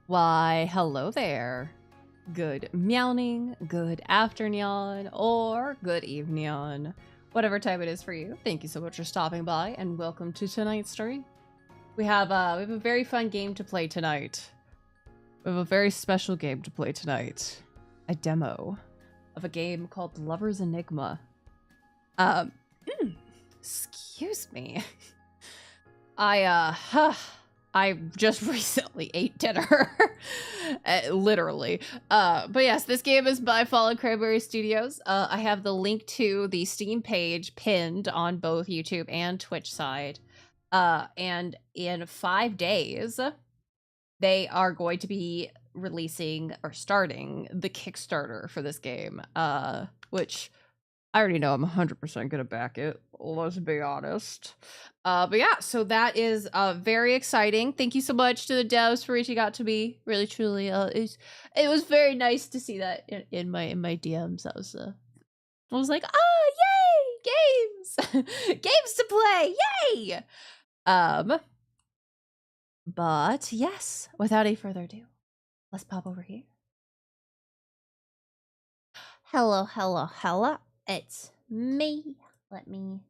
Why, hello there. Good meowning, good afternoon, or good evening. Whatever time it is for you. Thank you so much for stopping by, and welcome to tonight's stream. We have a very fun game to play tonight. We have a very special game to play tonight. A demo of a game called Lover's Enigma. Excuse me. I just recently ate dinner. Literally. But yes, this game is by Fallen Cranberry Studios. I have the link to the Steam page pinned on both YouTube and Twitch side. And in 5 days, they are going to be releasing or starting the Kickstarter for this game, which I already know I'm 100% gonna back it, let's be honest. But yeah, so that is very exciting. Thank you so much to the devs for reaching out to me. Really, truly, it was very nice to see that in my DMs. I was like, yay, games, games to play, yay. But yes, without any further ado, let's pop over here. Hello. It's me. Let me.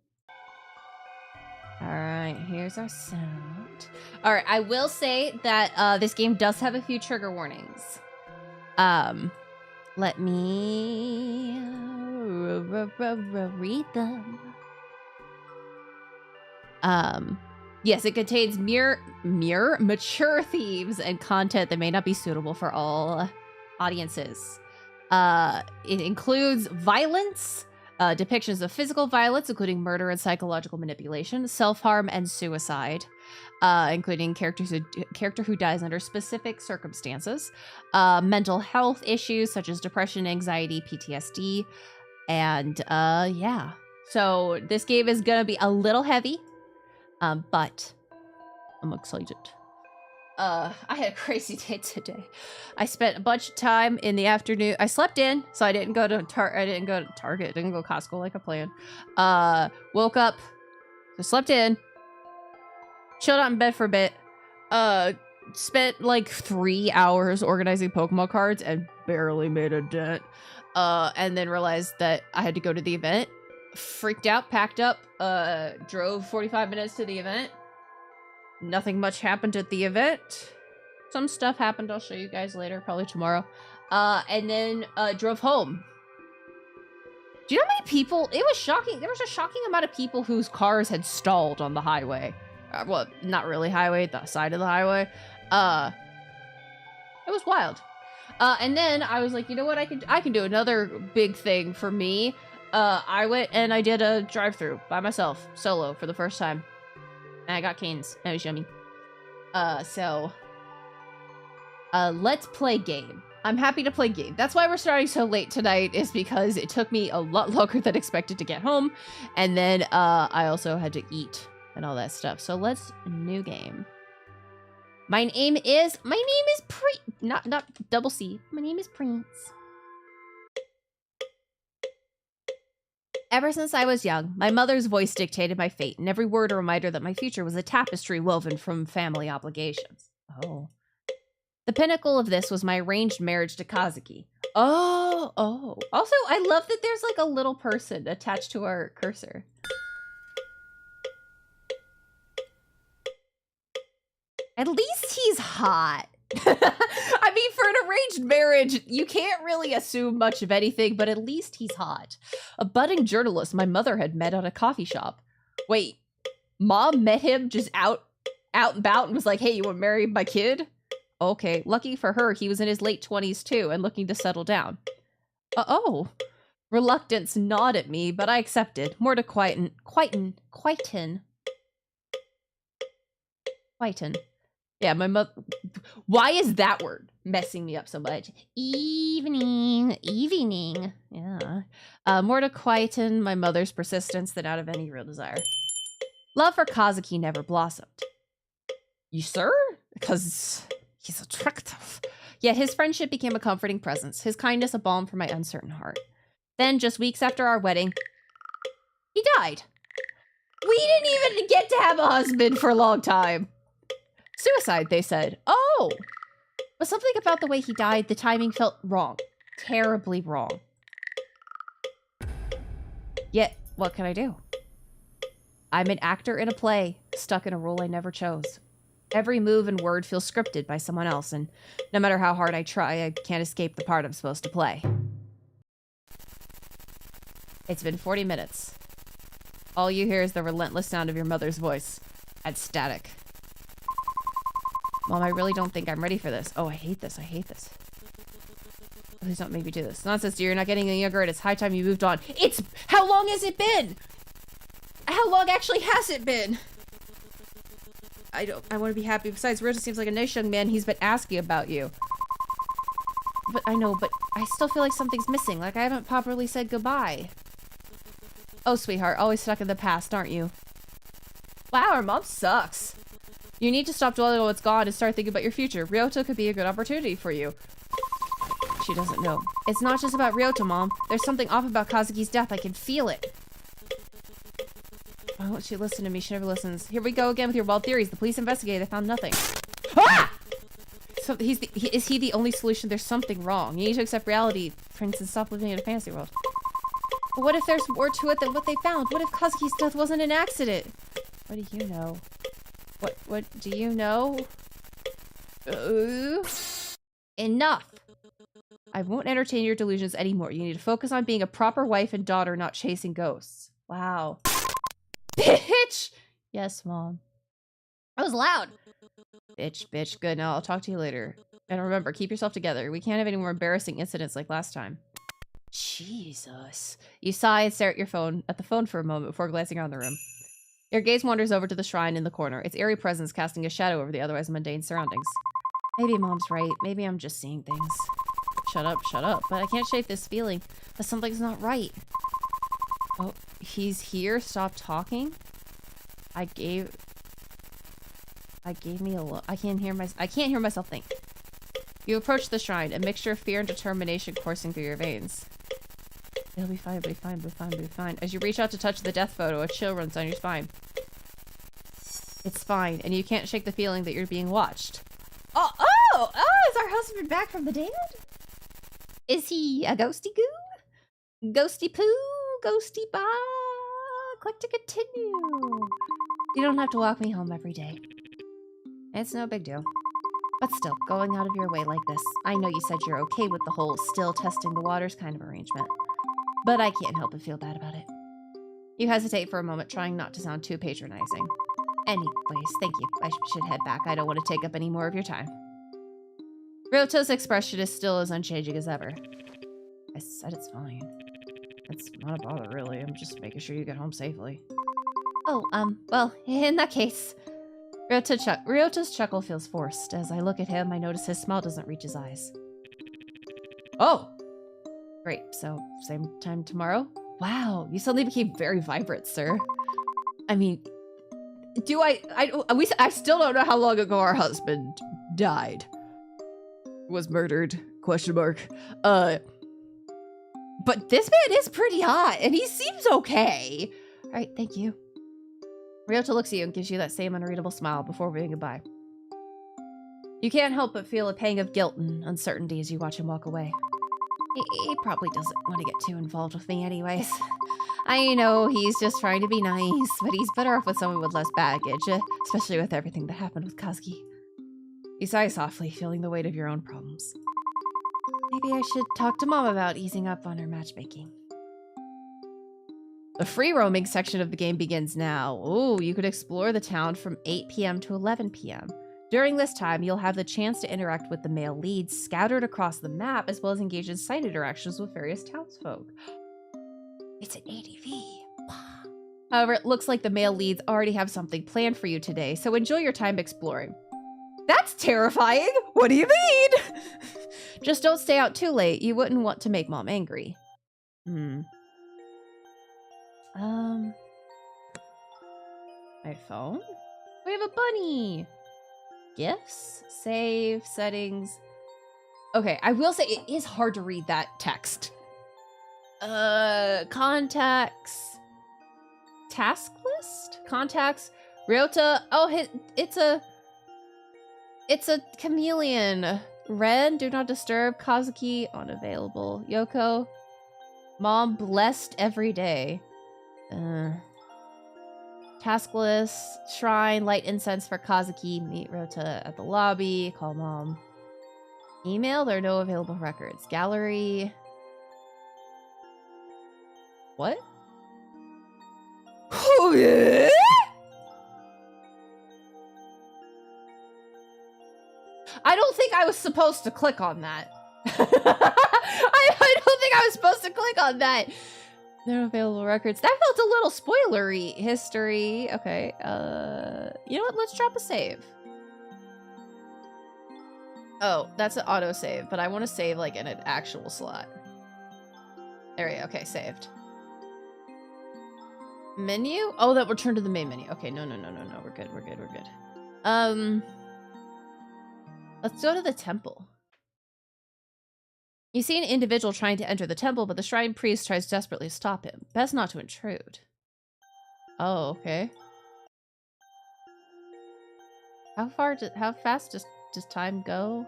All right, here's our sound. All right, I will say that this game does have a few trigger warnings. Let me read them. Yes, it contains mature themes and content that may not be suitable for all audiences. It includes violence, depictions of physical violence, including murder and psychological manipulation, self-harm, and suicide, including character who dies under specific circumstances, mental health issues such as depression, anxiety, PTSD, and yeah. So this game is gonna be a little heavy, but I'm excited. I had a crazy day today. I spent a bunch of time in the afternoon. I slept in, so I didn't go to Target, didn't go to Costco like I planned. Woke up, so slept in, chilled out in bed for a bit. Spent like 3 hours organizing Pokemon cards and barely made a dent. And then realized that I had to go to the event. Freaked out, packed up, drove 45 minutes to the event. Nothing much happened at the event. Some stuff happened, I'll show you guys later, probably tomorrow. And then drove home. Do you know how many people? It was shocking. There was a shocking amount of people whose cars had stalled on the highway. Well, not really highway, the side of the highway. It was wild. And then I was like, you know what? I can do another big thing for me. I went and I did a drive-through by myself, solo, for the first time. And I got canes. That was yummy. Let's play game. I'm happy to play game. That's why we're starting so late tonight, is because it took me a lot longer than expected to get home. And then, I also had to eat and all that stuff. So let's new game. My name is not double C. My name is Prince. Ever since I was young, my mother's voice dictated my fate, and every word a reminder that my future was a tapestry woven from family obligations. Oh. The pinnacle of this was my arranged marriage to Kazuki. Oh. Also, I love that there's like a little person attached to our cursor. At least he's hot. I mean, for an arranged marriage, you can't really assume much of anything, but at least he's hot. A budding journalist my mother had met at a coffee shop. Wait, mom met him just out and about and was like, hey, you want to marry my kid? Okay, lucky for her, he was in his late 20s too and looking to settle down. Oh. Reluctance gnawed at me, but I accepted. More to quieten. Yeah, my mother. Why is that word messing me up so much? Evening. Yeah. More to quieten my mother's persistence than out of any real desire. Love for Kazuki never blossomed. You sir? Because he's attractive. Yet his friendship became a comforting presence, his kindness a balm for my uncertain heart. Then, just weeks after our wedding, he died. We didn't even get to have a husband for a long time. Suicide, they said. Oh! But something about the way he died, the timing felt wrong. Terribly wrong. Yet, what can I do? I'm an actor in a play, stuck in a role I never chose. Every move and word feels scripted by someone else, and no matter how hard I try, I can't escape the part I'm supposed to play. It's been 40 minutes. All you hear is the relentless sound of your mother's voice. And static. Mom, I really don't think I'm ready for this. Oh, I hate this. I hate this. Please don't make me do this. Nonsense, dear. You're not getting any younger, and it's high time you moved on. It's... How long has it been? How long actually has it been? I want to be happy. Besides, Rosa seems like a nice young man. He's been asking about you. But I know, but I still feel like something's missing. Like I haven't properly said goodbye. Oh, sweetheart. Always stuck in the past, aren't you? Wow, our mom sucks. You need to stop dwelling on what's gone and start thinking about your future. Ryota could be a good opportunity for you. She doesn't know. It's not just about Ryota, Mom. There's something off about Kazuki's death. I can feel it. Why won't she listen to me? She never listens. Here we go again with your wild theories. The police investigated. They found nothing. Ah! So is he the only solution? There's something wrong. You need to accept reality. For instance, stop living in a fantasy world. But what if there's more to it than what they found? What if Kazuki's death wasn't an accident? What do you know? What do you know? Enough! I won't entertain your delusions anymore. You need to focus on being a proper wife and daughter, not chasing ghosts. Wow. Bitch! Yes, Mom. That was loud. Bitch. Good. Now I'll talk to you later. And remember, keep yourself together. We can't have any more embarrassing incidents like last time. Jesus. You sigh and stare at the phone for a moment before glancing around the room. Your gaze wanders over to the shrine in the corner, its airy presence casting a shadow over the otherwise mundane surroundings. Maybe Mom's right. Maybe I'm just seeing things. Shut up. But I can't shake this feeling that something's not right. Oh, he's here? Stop talking? I gave me a look. I can't hear myself think. You approach the shrine, a mixture of fear and determination coursing through your veins. It'll be fine. As you reach out to touch the death photo, a chill runs down your spine. It's fine, and you can't shake the feeling that you're being watched. Oh, is our husband back from the dead? Is he a ghosty goo? Ghosty poo? Ghosty ba? Click to continue. You don't have to walk me home every day. It's no big deal. But still, going out of your way like this, I know you said you're okay with the whole still testing the waters kind of arrangement. But I can't help but feel bad about it. You hesitate for a moment, trying not to sound too patronizing. Anyways, thank you. I should head back. I don't want to take up any more of your time. Ryoto's expression is still as unchanging as ever. I said it's fine. It's not a bother, really. I'm just making sure you get home safely. Oh, well, in that case... Ryoto's chuckle feels forced. As I look at him, I notice his smile doesn't reach his eyes. Oh! Great, so same time tomorrow? Wow, you suddenly became very vibrant, sir. I mean, I still don't know how long ago our husband died. Was murdered, question mark. But this man is pretty hot, and he seems okay. All right, thank you. Ryota looks at you and gives you that same unreadable smile before waving goodbye. You can't help but feel a pang of guilt and uncertainty as you watch him walk away. He probably doesn't want to get too involved with me anyways. I know he's just trying to be nice, but he's better off with someone with less baggage, especially with everything that happened with Kazuki. You sigh softly, feeling the weight of your own problems. Maybe I should talk to Mom about easing up on her matchmaking. The free roaming section of the game begins now. Ooh, you could explore the town from 8 p.m. to 11 p.m. During this time, you'll have the chance to interact with the male leads scattered across the map, as well as engage in side interactions with various townsfolk. It's an ADV. However, it looks like the male leads already have something planned for you today, so enjoy your time exploring. That's terrifying! What do you mean? Just don't stay out too late. You wouldn't want to make Mom angry. My phone? We have a bunny! Gifts? Save, settings. Okay, I will say it is hard to read that text. Contacts. Task list? Contacts. Ryota. Oh, it's a chameleon. Ren, do not disturb. Kazuki, unavailable. Yoko, mom blessed every day. Task list, shrine, light incense for Kazuki, meet Rota at the lobby, call mom. Email, there are no available records. Gallery. What? Oh, yeah? I don't think I was supposed to click on that. I don't think I was supposed to click on that. No available records. That felt a little spoilery. History. Okay. You know what? Let's drop a save. Oh, that's an auto save, but I want to save like in an actual slot. There we go. Okay, saved. Menu? Oh, that returned to the main menu. Okay, no. We're good. Let's go to the temple. You see an individual trying to enter the temple, but the shrine priest tries desperately to stop him. Best not to intrude. Oh, okay. How fast does time go?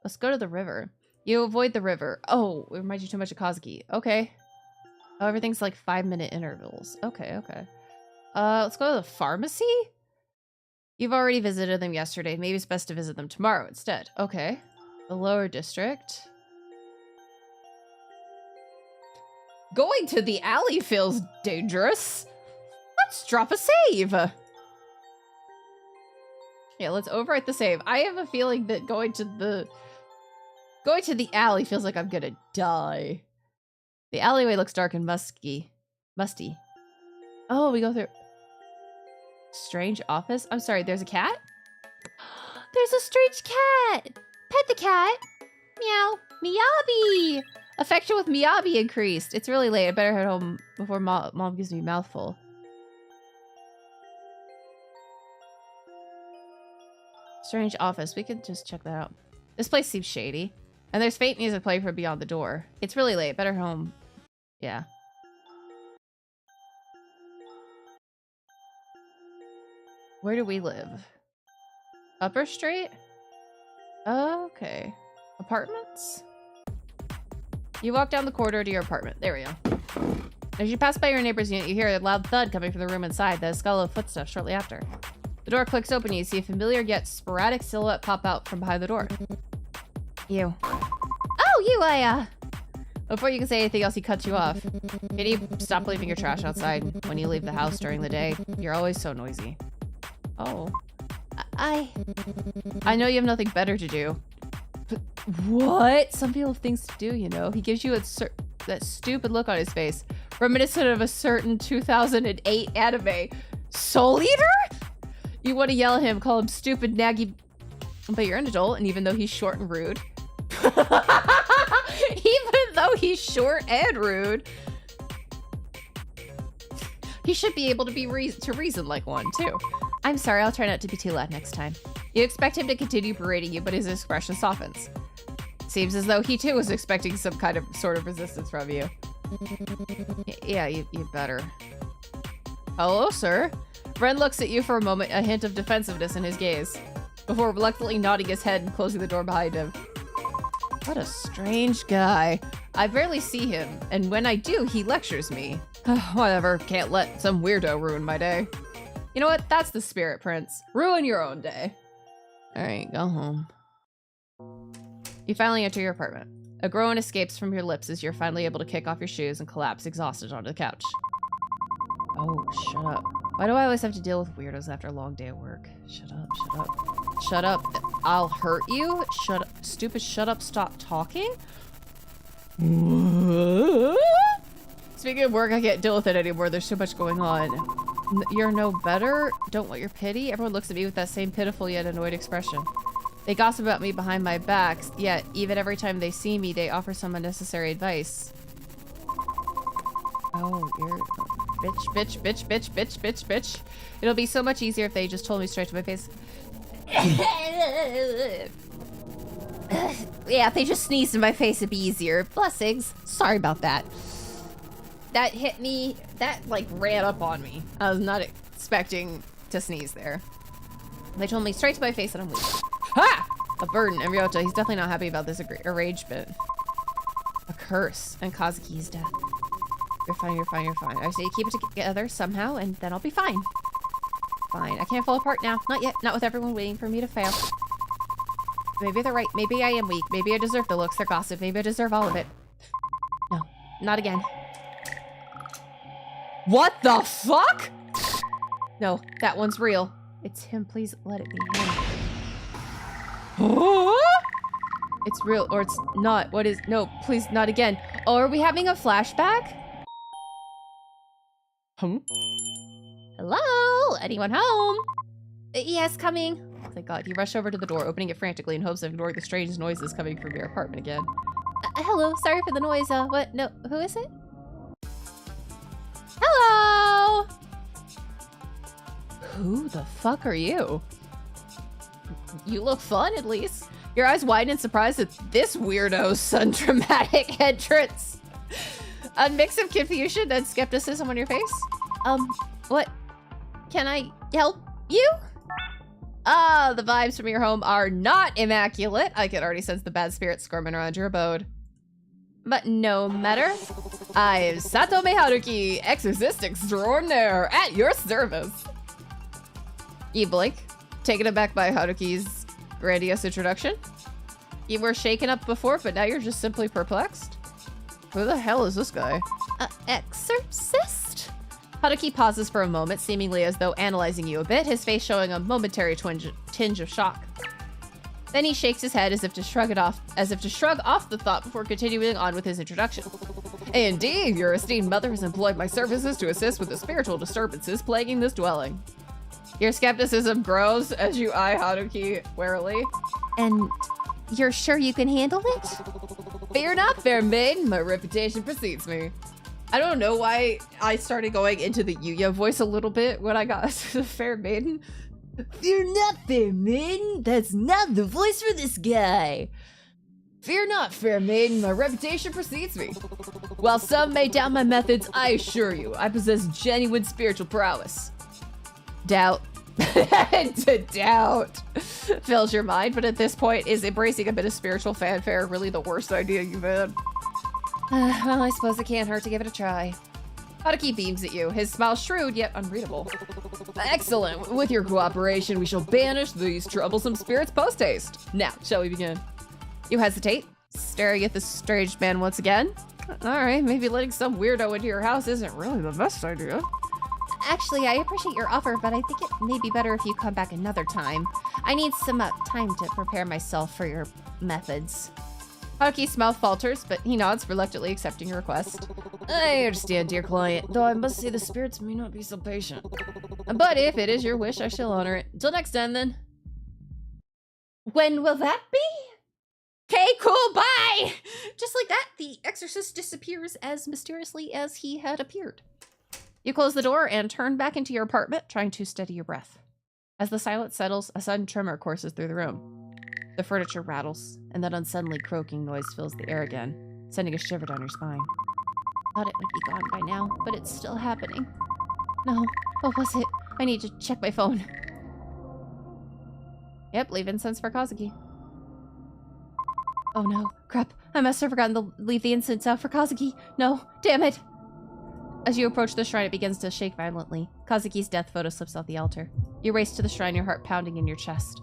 Let's go to the river. You avoid the river. Oh, it reminds you too much of Kazuki. Okay. Oh, everything's like 5-minute intervals. Okay. Let's go to the pharmacy? You've already visited them yesterday. Maybe it's best to visit them tomorrow instead. Okay. The lower district. Going to the alley feels dangerous. Let's drop a save. Yeah, let's overwrite the save. I have a feeling that going to the alley feels like I'm gonna die. The alleyway looks dark and musty. Oh, we go through. Strange office? I'm sorry, there's a cat? There's a strange cat! Pet the cat! Meow! Miyabi! Affection with Miyabi increased. It's really late. I better head home before mom gives me a mouthful. Strange office. We could just check that out. This place seems shady. And there's faint music playing from beyond the door. It's really late. Better home. Yeah. Where do we live? Upper Street? Okay. Apartments? You walk down the corridor to your apartment. There we go. As you pass by your neighbor's unit, you hear a loud thud coming from the room inside, the skull of footsteps shortly after. The door clicks open and you see a familiar yet sporadic silhouette pop out from behind the door. You. Oh, you, Before you can say anything else, he cuts you off. Can you stop leaving your trash outside when you leave the house during the day? You're always so noisy. Oh. I know you have nothing better to do. But what? Some people have things to do, you know. He gives you that stupid look on his face, reminiscent of a certain 2008 anime. Soul Eater? You want to yell at him, call him stupid, naggy, but you're an adult, and even though he's short and rude, even though he's short and rude, he should be able to reason like one too. I'm sorry, I'll try not to be too loud next time. You expect him to continue berating you, but his expression softens. Seems as though he too was expecting some kind of sort of resistance from you. Yeah, you better. Hello, sir. Ren looks at you for a moment, a hint of defensiveness in his gaze, before reluctantly nodding his head and closing the door behind him. What a strange guy. I barely see him, and when I do, he lectures me. Whatever, can't let some weirdo ruin my day. You know what? That's the spirit, Prince. Ruin your own day. Alright, go home. You finally enter your apartment. A groan escapes from your lips as you're finally able to kick off your shoes and collapse exhausted onto the couch. Oh, shut up. Why do I always have to deal with weirdos after a long day at work? Shut up, shut up. Shut up. I'll hurt you. Shut up. Stupid, shut up, stop talking. Speaking of work, I can't deal with it anymore. There's so much going on. You're no better? Don't want your pity? Everyone looks at me with that same pitiful yet annoyed expression. They gossip about me behind my back, yet even every time they see me, they offer some unnecessary advice. Oh, you're... Bitch. It'll be so much easier if they just told me straight to my face. Yeah, if they just sneezed in my face, it'd be easier. Blessings. Sorry about that. That hit me. That, like, ran up on me. I was not expecting to sneeze there. They told me straight to my face that I'm weak. Ha! A burden. And Ryota, he's definitely not happy about this arrangement. A curse. And Kazuki's death. You're fine, you're fine, you're fine. I say keep it together somehow, and then I'll be fine. Fine. I can't fall apart now. Not yet. Not with everyone waiting for me to fail. Maybe they're right. Maybe I am weak. Maybe I deserve the looks, their gossip. Maybe I deserve all of it. No. Not again. What the fuck? No, that one's real. It's him. Please let it be him. It's real, or it's not. What is... No, please, not again. Oh, are we having a flashback? Hello? Anyone home? Yes, coming. Oh, thank God. You rush over to the door, opening it frantically in hopes of ignoring the strange noises coming from your apartment again. Hello. Sorry for the noise. What? No. Who is it? Hello? Who the fuck are you? You look fun, at least. Your eyes widen in surprise at this weirdo's undramatic entrance. A mix of confusion and skepticism on your face. What? Can I help you? Ah, the vibes from your home are not immaculate. I can already sense the bad spirits squirming around your abode. But no matter. I'm Satome Haruki, exorcist extraordinaire, at your service. You blink, taken aback by Haruki's grandiose introduction. You were shaken up before, but now you're just simply perplexed. Who the hell is this guy? Exorcist? Haruki pauses for a moment, seemingly as though analyzing you a bit, his face showing a momentary tinge of shock. Then he shakes his head as if to shrug off the thought before continuing on with his introduction. Indeed, your esteemed mother has employed my services to assist with the spiritual disturbances plaguing this dwelling. Your skepticism grows as you eye Haruki warily. And you're sure you can handle it? Fear not, fair maiden. My reputation precedes me. I don't know why I started going into the Yuya voice a little bit when I got to the fair maiden. Fear not, fair maiden. That's not the voice for this guy. Fear not, fair maiden. My reputation precedes me. While some may doubt my methods, I assure you, I possess genuine spiritual prowess. Doubt. Doubt fills your mind, but at this point, is embracing a bit of spiritual fanfare really the worst idea you've had? Well, I suppose it can't hurt to give it a try. Haruki beams at you, his smile shrewd yet unreadable. Excellent. With your cooperation, we shall banish these troublesome spirits post-haste. Now, shall we begin? You hesitate, staring at the strange man once again. Alright, maybe letting some weirdo into your house isn't really the best idea. Actually, I appreciate your offer, but I think it may be better if you come back another time. I need some time to prepare myself for your methods. Haruki's mouth falters, but he nods, reluctantly accepting your request. I understand, dear client, though I must say the spirits may not be so patient. But if it is your wish, I shall honor it. Till next time, then. When will that be? Okay, cool, bye! Just like that, the exorcist disappears as mysteriously as he had appeared. You close the door and turn back into your apartment, trying to steady your breath. As the silence settles, a sudden tremor courses through the room. The furniture rattles, and that unsettling croaking noise fills the air again, sending a shiver down your spine. Thought it would be gone by now, but it's still happening. No, what was it? I need to check my phone. Yep, leave incense for Kazuki. Oh no, crap. I must have forgotten to leave the incense out for Kazuki. No, damn it. As you approach the shrine, it begins to shake violently. Kazuki's death photo slips off the altar. You race to the shrine, your heart pounding in your chest.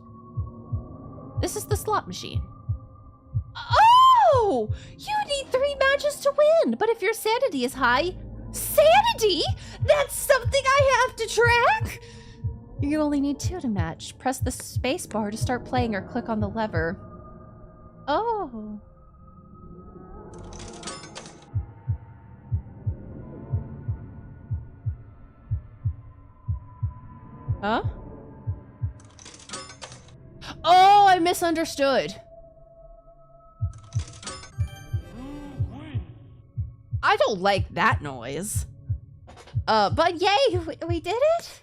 This is the slot machine. Oh! You need 3 matches to win! But if your sanity is high... Sanity?! That's something I have to track?! You only need 2 to match. Press the space bar to start playing or click on the lever. Oh. Huh? Oh, I misunderstood. I don't like that noise. But yay, we did it?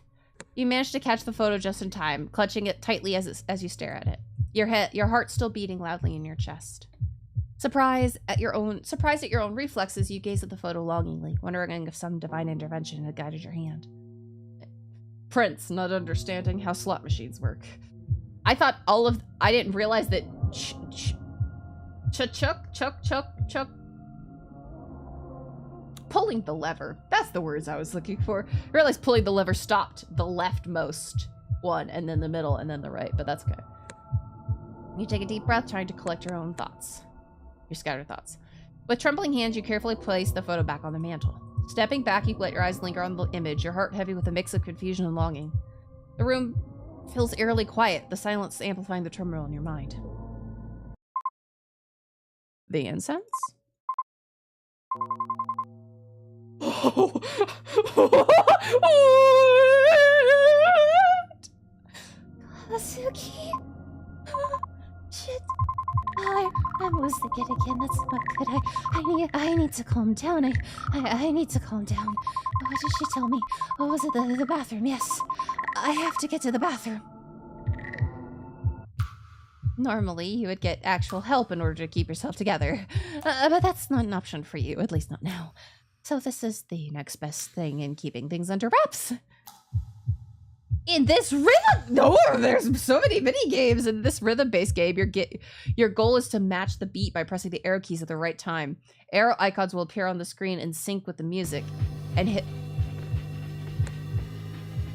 You managed to catch the photo just in time, clutching it tightly as you stare at it. Your heart still beating loudly in your chest. Surprised at your own reflexes, you gaze at the photo longingly, wondering if some divine intervention had guided your hand. Prince, not understanding how slot machines work. I thought I didn't realize that chuck. Pulling the lever. That's the words I was looking for. I realized pulling the lever stopped the leftmost one, and then the middle, and then the right, but that's okay. You take a deep breath, trying to collect your own thoughts. Your scattered thoughts. With trembling hands, you carefully place the photo back on the mantle. Stepping back, you let your eyes linger on the image, your heart heavy with a mix of confusion and longing. The room feels eerily quiet, the silence amplifying the turmoil in your mind. The incense? Kazuki. Shit. I'm losing it again. That's not good. I need to calm down. I need to calm down. What did she tell me? What was it? The bathroom. Yes. I have to get to the bathroom. Normally, you would get actual help in order to keep yourself together. But that's not an option for you, at least not now. So this is the next best thing in keeping things under wraps. In this rhythm, no, there's so many mini games in this rhythm-based game. Your goal is to match the beat by pressing the arrow keys at the right time. Arrow icons will appear on the screen in sync with the music, and hit.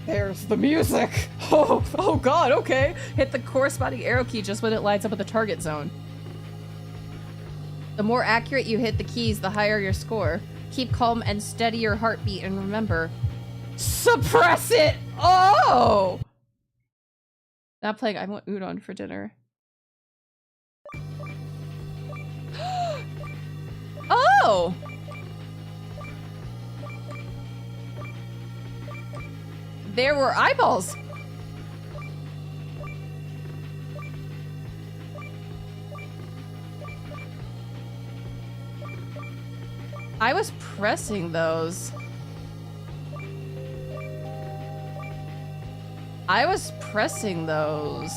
There's the music. Oh God. Okay. Hit the corresponding arrow key just when it lines up with the target zone. The more accurate you hit the keys, the higher your score. Keep calm and steady your heartbeat, and remember, suppress it! Oh! Not playing I want udon for dinner. Oh! There were eyeballs! I was pressing those. I was pressing those.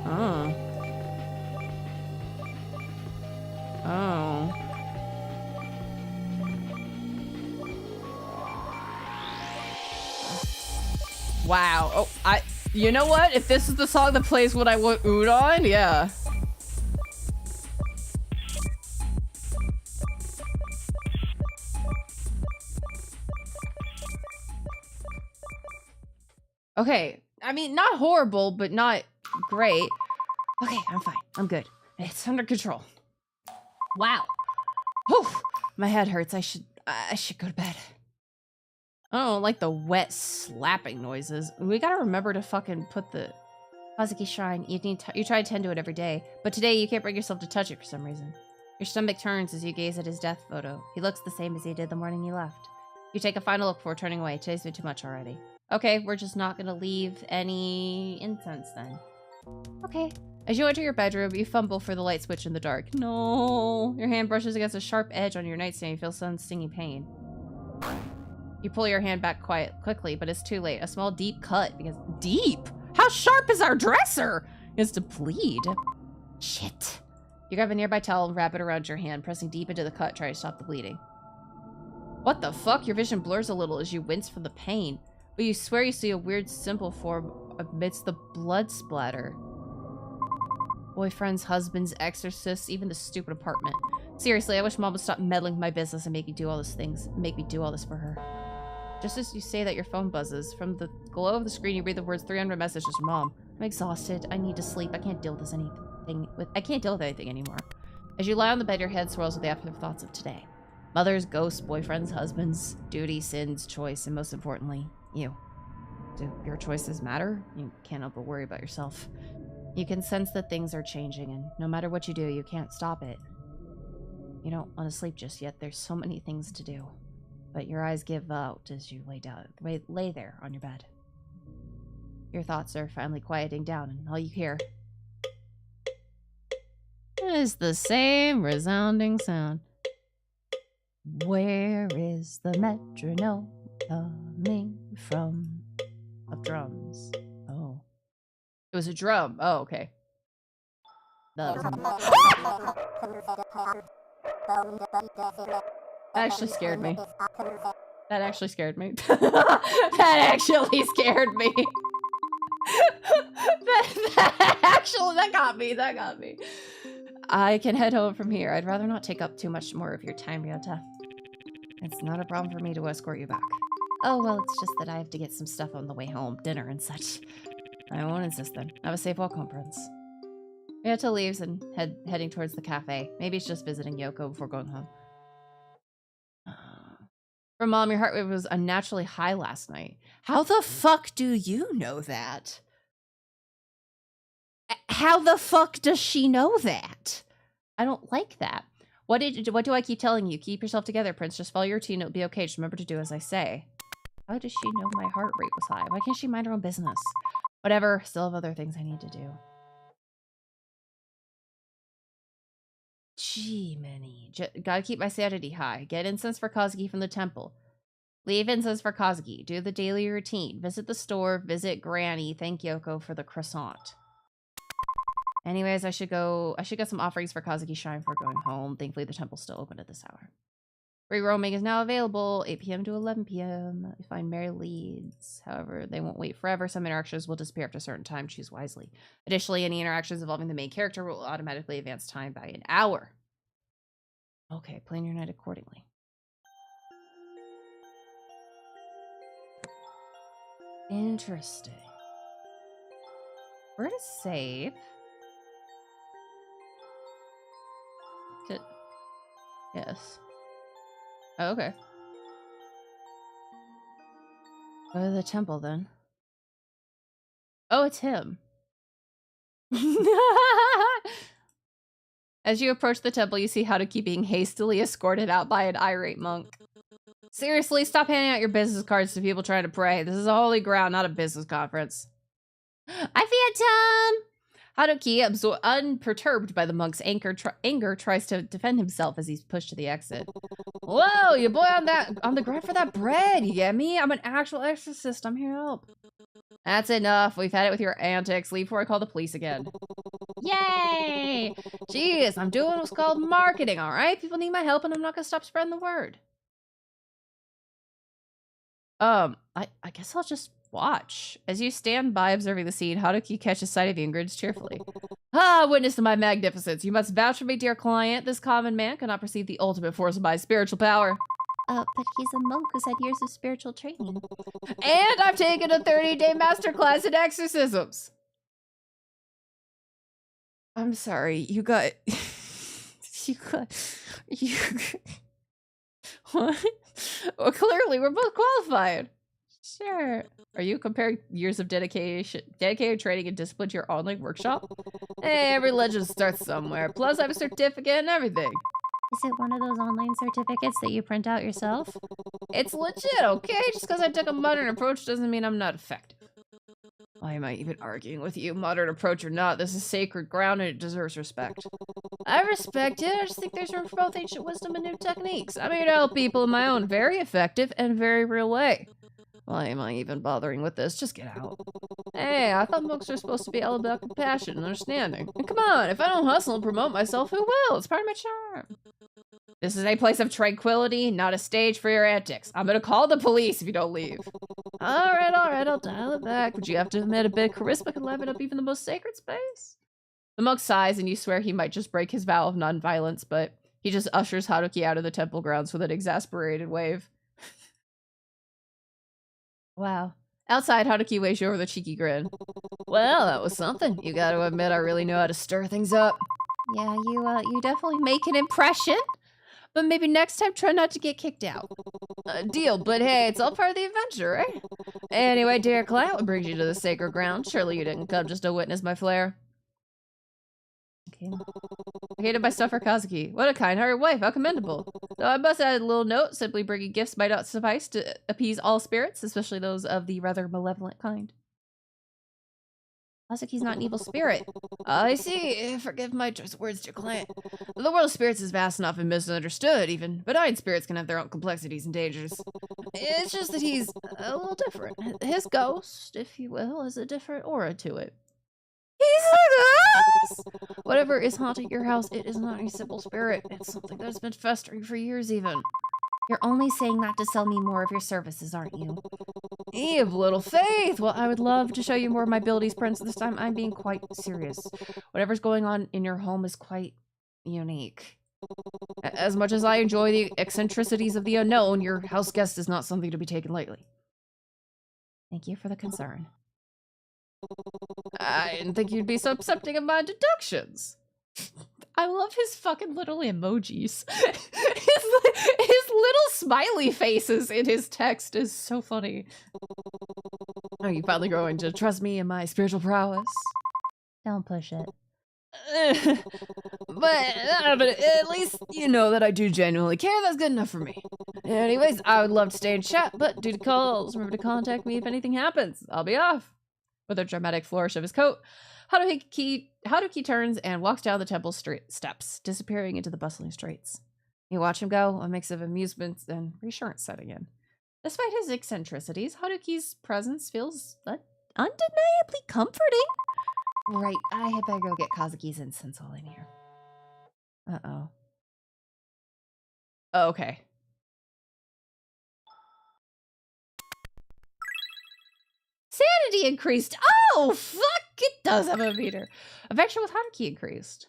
Oh. Oh. Wow. Oh, you know what? If this is the song that plays when I want udon, yeah. Okay. I mean, not horrible, but not great. Okay, I'm fine. I'm good. It's under control. Wow. Whew. My head hurts. I should go to bed. I don't like the wet slapping noises. We gotta remember to fucking put the Kazuki Shrine. You try to tend to it every day, but today you can't bring yourself to touch it for some reason. Your stomach turns as you gaze at his death photo. He looks the same as he did the morning you left. You take a final look before turning away. Today's been too much already. Okay, we're just not gonna leave any incense then. Okay. As you enter your bedroom, you fumble for the light switch in the dark. No. Your hand brushes against a sharp edge on your nightstand. You feel some stinging pain. You pull your hand back quickly, but it's too late. A small, deep cut. Because deep? How sharp is our dresser? It's to bleed. Shit. You grab a nearby towel and wrap it around your hand, pressing deep into the cut, trying to stop the bleeding. What the fuck? Your vision blurs a little as you wince from the pain, but you swear you see a weird symbol form amidst the blood splatter. Boyfriends, husbands, exorcists, even the stupid apartment. Seriously, I wish Mom would stop meddling with my business and make me do all this for her. Just as you say that, your phone buzzes. From the glow of the screen, you read the words 300 messages from Mom. I'm exhausted. I need to sleep. I can't deal with anything anymore. As you lie on the bed, your head swirls with the afterthoughts of today. Mothers, ghosts, boyfriends, husbands, duty, sins, choice, and most importantly, you. Do your choices matter? You can't help but worry about yourself. You can sense that things are changing, and no matter what you do, you can't stop it. You don't want to sleep just yet. There's so many things to do. But your eyes give out as you lay there on your bed. Your thoughts are finally quieting down, and all you hear is the same resounding sound. Where is the metronome coming from? Of drums. Oh. It was a drum. Oh, okay. That actually scared me. That actually scared me. That actually scared me. that got me. That got me. I can head home from here. I'd rather not take up too much more of your time, Ryota. It's not a problem for me to escort you back. Oh, well, it's just that I have to get some stuff on the way home, dinner and such. I won't insist then. Have a safe walk home, Prince. Ryota leaves and heading towards the cafe. Maybe he's just visiting Yoko before going home. For Mom, your heart rate was unnaturally high last night. How the fuck do you know that? How the fuck does she know that? I don't like that. What do I keep telling you? Keep yourself together, Prince. Just follow your routine. It'll be okay. Just remember to do as I say. How does she know my heart rate was high? Why can't she mind her own business? Whatever. Still have other things I need to do. Gee, Minnie. Gotta keep my sanity high. Get incense for Kazuki from the temple. Leave incense for Kazuki. Do the daily routine. Visit the store. Visit Granny. Thank Yoko for the croissant. Anyways, I should get some offerings for Kazuki Shrine before going home. Thankfully, the temple's still open at this hour. Free roaming is now available, 8 p.m. to 11 p.m. Find Mary leads. However, they won't wait forever. Some interactions will disappear after a certain time. Choose wisely. Additionally, any interactions involving the main character will automatically advance time by an hour. Okay, plan your night accordingly. Interesting. Where to save? Yes. Oh, okay. Go to the temple then. Oh, it's him. As you approach the temple, you see Haruki being hastily escorted out by an irate monk. Seriously, stop handing out your business cards to people trying to pray. This is a holy ground, not a business conference. I Phantom! Haruki, unperturbed by the monk's anger, tries to defend himself as he's pushed to the exit. Whoa, you boy on the ground for that bread, you get me? I'm an actual exorcist, I'm here to help. That's enough, we've had it with your antics. Leave before I call the police again. Yay! Jeez, I'm doing what's called marketing, alright? People need my help and I'm not gonna stop spreading the word. I guess I'll just watch. As you stand by observing the scene, Haruki catches sight of you and grins cheerfully. Ah, witness to my magnificence. You must vouch for me, dear client. This common man cannot perceive the ultimate force of my spiritual power. But he's a monk who's had years of spiritual training. And I've taken a 30-day masterclass in exorcisms. I'm sorry, you got... What? Well, clearly, we're both qualified. Sure. Are you comparing years of dedicated training and discipline to your online workshop? Hey, every legend starts somewhere. Plus, I have a certificate and everything. Is it one of those online certificates that you print out yourself? It's legit, okay? Just because I took a modern approach doesn't mean I'm not effective. Why am I even arguing with you? Modern approach or not, this is sacred ground and it deserves respect. I respect it, I just think there's room for both ancient wisdom and new techniques. I'm here to help people in my own very effective and very real way. Why am I even bothering with this? Just get out. Hey, I thought monks are supposed to be all about compassion and understanding. And come on, if I don't hustle and promote myself, who will? It's part of my charm. This is a place of tranquility, not a stage for your antics. I'm gonna call the police if you don't leave. Alright, I'll dial it back. But you have to admit a bit of charisma can liven up even the most sacred space. The monk sighs and you swear he might just break his vow of non-violence, but he just ushers Haruki out of the temple grounds with an exasperated wave. Wow. Outside, Haruki waves you over with a cheeky grin. Well, that was something. You gotta admit I really know how to stir things up. Yeah, you definitely make an impression. But maybe next time try not to get kicked out. Deal, but hey, it's all part of the adventure, right? Anyway, dear client, what brings you to the sacred ground? Surely you didn't come just to witness my flair. Okay. I hated my stuff for Kazuki. What a kind-hearted wife, how commendable. Though I must add a little note, simply bringing gifts might not suffice to appease all spirits, especially those of the rather malevolent kind. Kazuki's not an evil spirit. I see. Forgive my choice of words, dear client. The world of spirits is vast enough and misunderstood, even benign spirits can have their own complexities and dangers. It's just that he's a little different. His ghost, if you will, has a different aura to it. He's a ghost! Whatever is haunting your house, it is not a simple spirit. It's something that's been festering for years even. You're only saying that to sell me more of your services, aren't you? You have little faith. Well, I would love to show you more of my abilities, Prince. This time I'm being quite serious. Whatever's going on in your home is quite unique. As much as I enjoy the eccentricities of the unknown, your house guest is not something to be taken lightly. Thank you for the concern. I didn't think you'd be so accepting of my deductions. I love his fucking little emojis. his little smiley faces in his text is so funny. Are you finally going to trust me in my spiritual prowess? Don't push it. But at least you know that I do genuinely care. That's good enough for me. Anyways, I would love to stay and chat, but due to calls, remember to contact me if anything happens. I'll be off. With a dramatic flourish of his coat, Haruki turns and walks down the temple steps, disappearing into the bustling streets. You watch him go, a mix of amusement and reassurance setting in. Despite his eccentricities, Haruki's presence feels undeniably comforting. Right, I had better go get Kazuki's incense while I'm here. Uh-oh. Oh, okay. Sanity increased! Oh, fuck! It does have a meter. Affection with Haruki increased.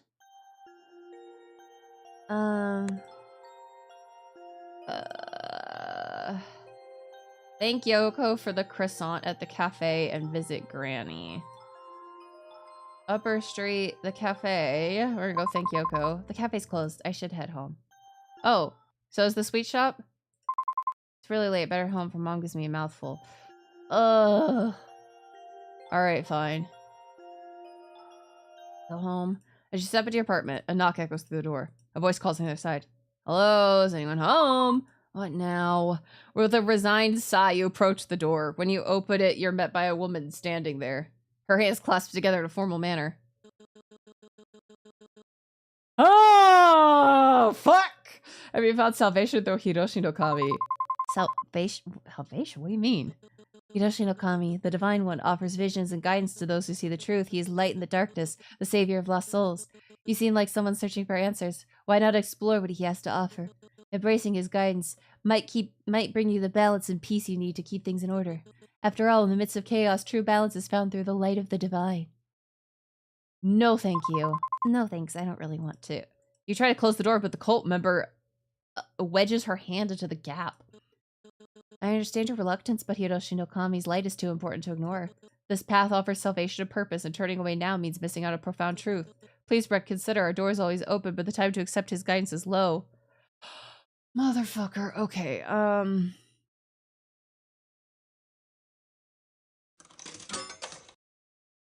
Thank Yoko for the croissant at the cafe and visit Granny. Upper Street, the cafe. We're gonna go thank Yoko. The cafe's closed. I should head home. Oh, so is the sweet shop? It's really late. Better home for Mom gives me a mouthful. Ugh. Alright, fine. Go home. As you step into your apartment, a knock echoes through the door. A voice calls on the other side. Hello, is anyone home? What now? With a resigned sigh, you approach the door. When you open it, you're met by a woman standing there. Her hands clasped together in a formal manner. Oh, fuck! Have you found salvation through Hiroshi no Kami? Salvation? What do you mean? Hiroshi no Kami, the Divine One, offers visions and guidance to those who see the truth. He is light in the darkness, the savior of lost souls. You seem like someone searching for answers. Why not explore what he has to offer? Embracing his guidance might bring you the balance and peace you need to keep things in order. After all, in the midst of chaos, true balance is found through the light of the divine. No, thank you. No thanks, I don't really want to. You try to close the door, but the cult member wedges her hand into the gap. I understand your reluctance, but Hiroshi no Kami's light is too important to ignore. This path offers salvation and purpose, and turning away now means missing out on profound truth. Please reconsider. Our door is always open, but the time to accept his guidance is low. Motherfucker. Okay,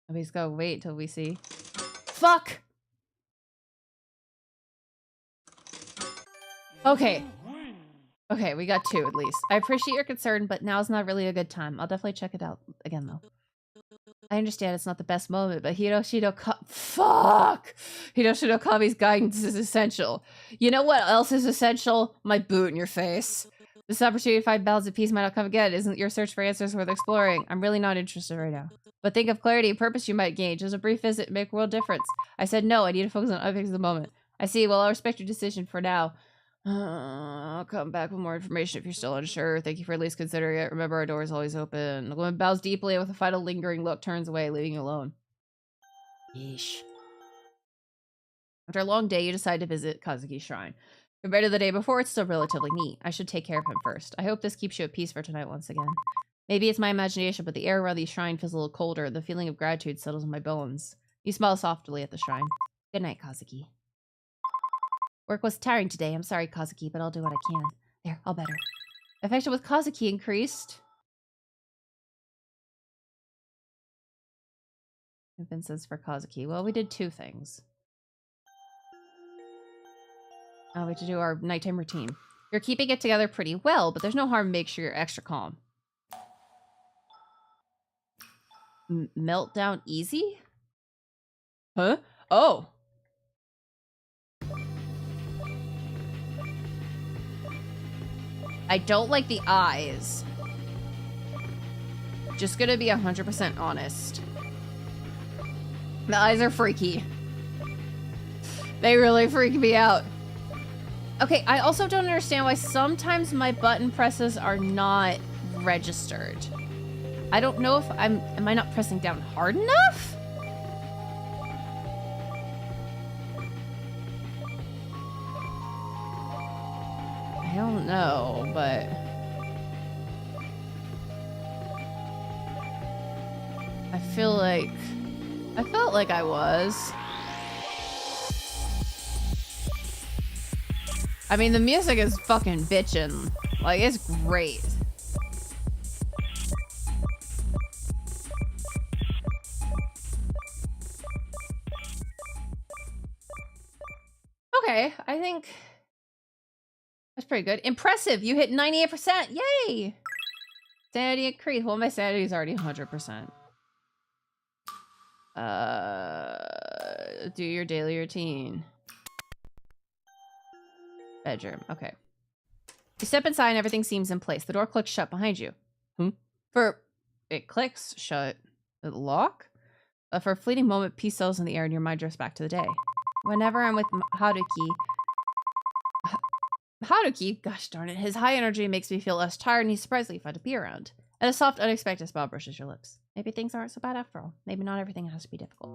we just gotta wait till we see. Fuck! Okay. Okay, we got 2 at least. I appreciate your concern, but now's not really a good time. I'll definitely check it out again, though. I understand it's not the best moment, but Hiroshi no Kami's guidance is essential. You know what else is essential? My boot in your face. This opportunity to find balance and peace might not come again. Isn't your search for answers worth exploring? I'm really not interested right now. But think of clarity and purpose you might gain. Just a brief visit make world difference. I said no, I need to focus on other things at the moment. I see, well, I'll respect your decision for now. I'll come back with more information if you're still unsure. Thank you for at least considering it. Remember, our door is always open. The woman bows deeply and with a final lingering look turns away, leaving you alone. Yeesh. After a long day, you decide to visit Kazuki's shrine. Compared to the day before, it's still relatively neat. I should take care of him first. I hope this keeps you at peace for tonight once again. Maybe it's my imagination, but the air around the shrine feels a little colder. The feeling of gratitude settles in my bones. You smile softly at the shrine. Good night, Kazuki. Work was tiring today. I'm sorry, Kazuki, but I'll do what I can. There, all better. Affection with Kazuki increased. Convinces for Kazuki. Well, we did 2 things. Oh, we have to do our nighttime routine. You're keeping it together pretty well, but there's no harm. Make sure you're extra calm. Meltdown easy? Huh? Oh. I don't like the eyes. Just gonna be 100% honest. The eyes are freaky. They really freak me out. Okay, I also don't understand why sometimes my button presses are not registered. I don't know if am I not pressing down hard enough? I don't know, but I felt like I was. I mean, the music is fucking bitchin'. Like, it's great. Okay, I think that's pretty good. Impressive, you hit 98%, yay! Sanity increase, well, my sanity is already 100%. Do your daily routine. Bedroom, okay. You step inside and everything seems in place. The door clicks shut behind you. It clicks shut. The lock? For a fleeting moment, peace settles in the air and your mind drifts back to the day. Whenever I'm with Haruki, gosh darn it, his high energy makes me feel less tired and he's surprisingly fun to be around. And a soft, unexpected smile brushes your lips. Maybe things aren't so bad after all. Maybe not everything has to be difficult.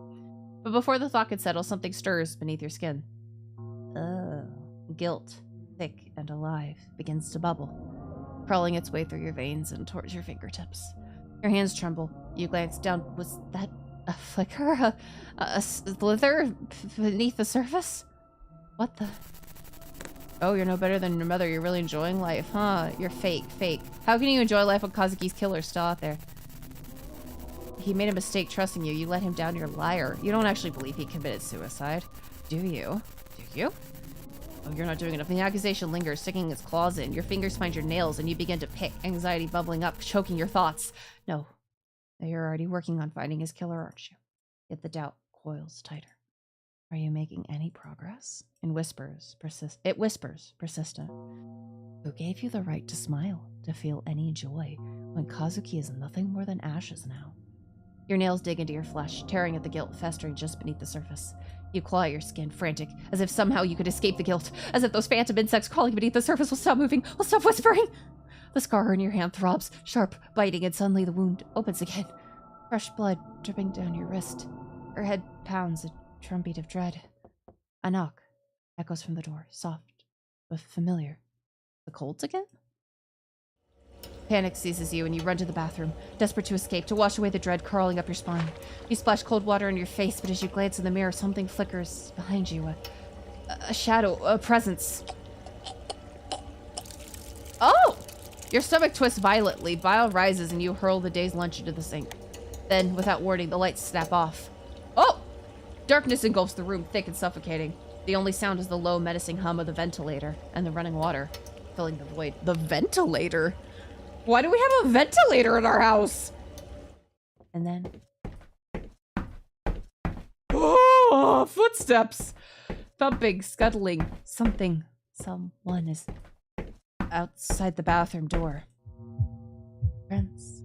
But before the thought can settle, something stirs beneath your skin. Oh, guilt, thick and alive, begins to bubble, crawling its way through your veins and towards your fingertips. Your hands tremble. You glance down. Was that a flicker? A slither beneath the surface? What the? Oh, you're no better than your mother. You're really enjoying life, huh? You're fake. How can you enjoy life when Kazuki's killer's still out there? He made a mistake trusting you. You let him down, you're a liar. You don't actually believe he committed suicide. Do you? Do you? Oh, you're not doing enough. The accusation lingers, sticking its claws in. Your fingers find your nails and you begin to pick, anxiety bubbling up, choking your thoughts. No. You're already working on finding his killer, aren't you? Yet the doubt coils tighter. Are you making any progress? It whispers, persistent. Who gave you the right to smile, to feel any joy, when Kazuki is nothing more than ashes now? Your nails dig into your flesh, tearing at the guilt festering just beneath the surface. You claw at your skin, frantic, as if somehow you could escape the guilt, as if those phantom insects crawling beneath the surface will stop moving, will stop whispering. The scar in your hand throbs, sharp, biting, and suddenly the wound opens again. Fresh blood dripping down your wrist. Her head pounds, a drumbeat of dread. A knock echoes from the door, soft but familiar. The colds again? Panic seizes you and you run to the bathroom, desperate to escape, to wash away the dread crawling up your spine. You splash cold water on your face, but as you glance in the mirror, something flickers behind you. A shadow, a presence. Oh! Your stomach twists violently, bile rises, and you hurl the day's lunch into the sink. Then, without warning, the lights snap off. Oh! Darkness engulfs the room, thick and suffocating. The only sound is the low, menacing hum of the ventilator and the running water, filling the void. The ventilator? Why do we have a ventilator in our house? And then... Oh! Footsteps! Thumping, scuttling. Someone is outside the bathroom door. Prince.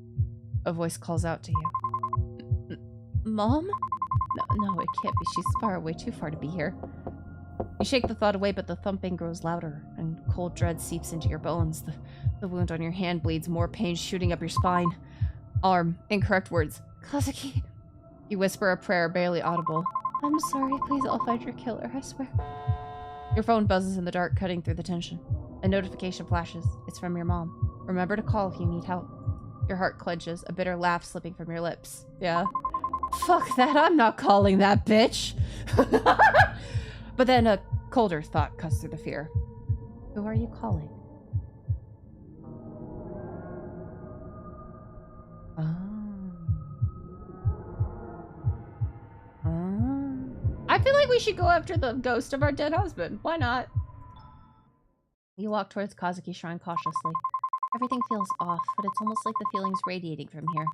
A voice calls out to you. Mom? No, it can't be. She's far away, too far to be here. You shake the thought away, but the thumping grows louder, and cold dread seeps into your bones. The wound on your hand bleeds, more pain shooting up your spine. Arm, incorrect words. Kazuki. You whisper a prayer, barely audible. I'm sorry, please, I'll find your killer, I swear. Your phone buzzes in the dark, cutting through the tension. A notification flashes. It's from your mom. Remember to call if you need help. Your heart clenches, a bitter laugh slipping from your lips. Yeah? Fuck that, I'm not calling that bitch! But then a colder thought cuts through the fear. Who are you calling? I feel like we should go after the ghost of our dead husband. Why not? You walk towards Kazuki's shrine cautiously. Everything feels off, but it's almost like the feeling's radiating from here.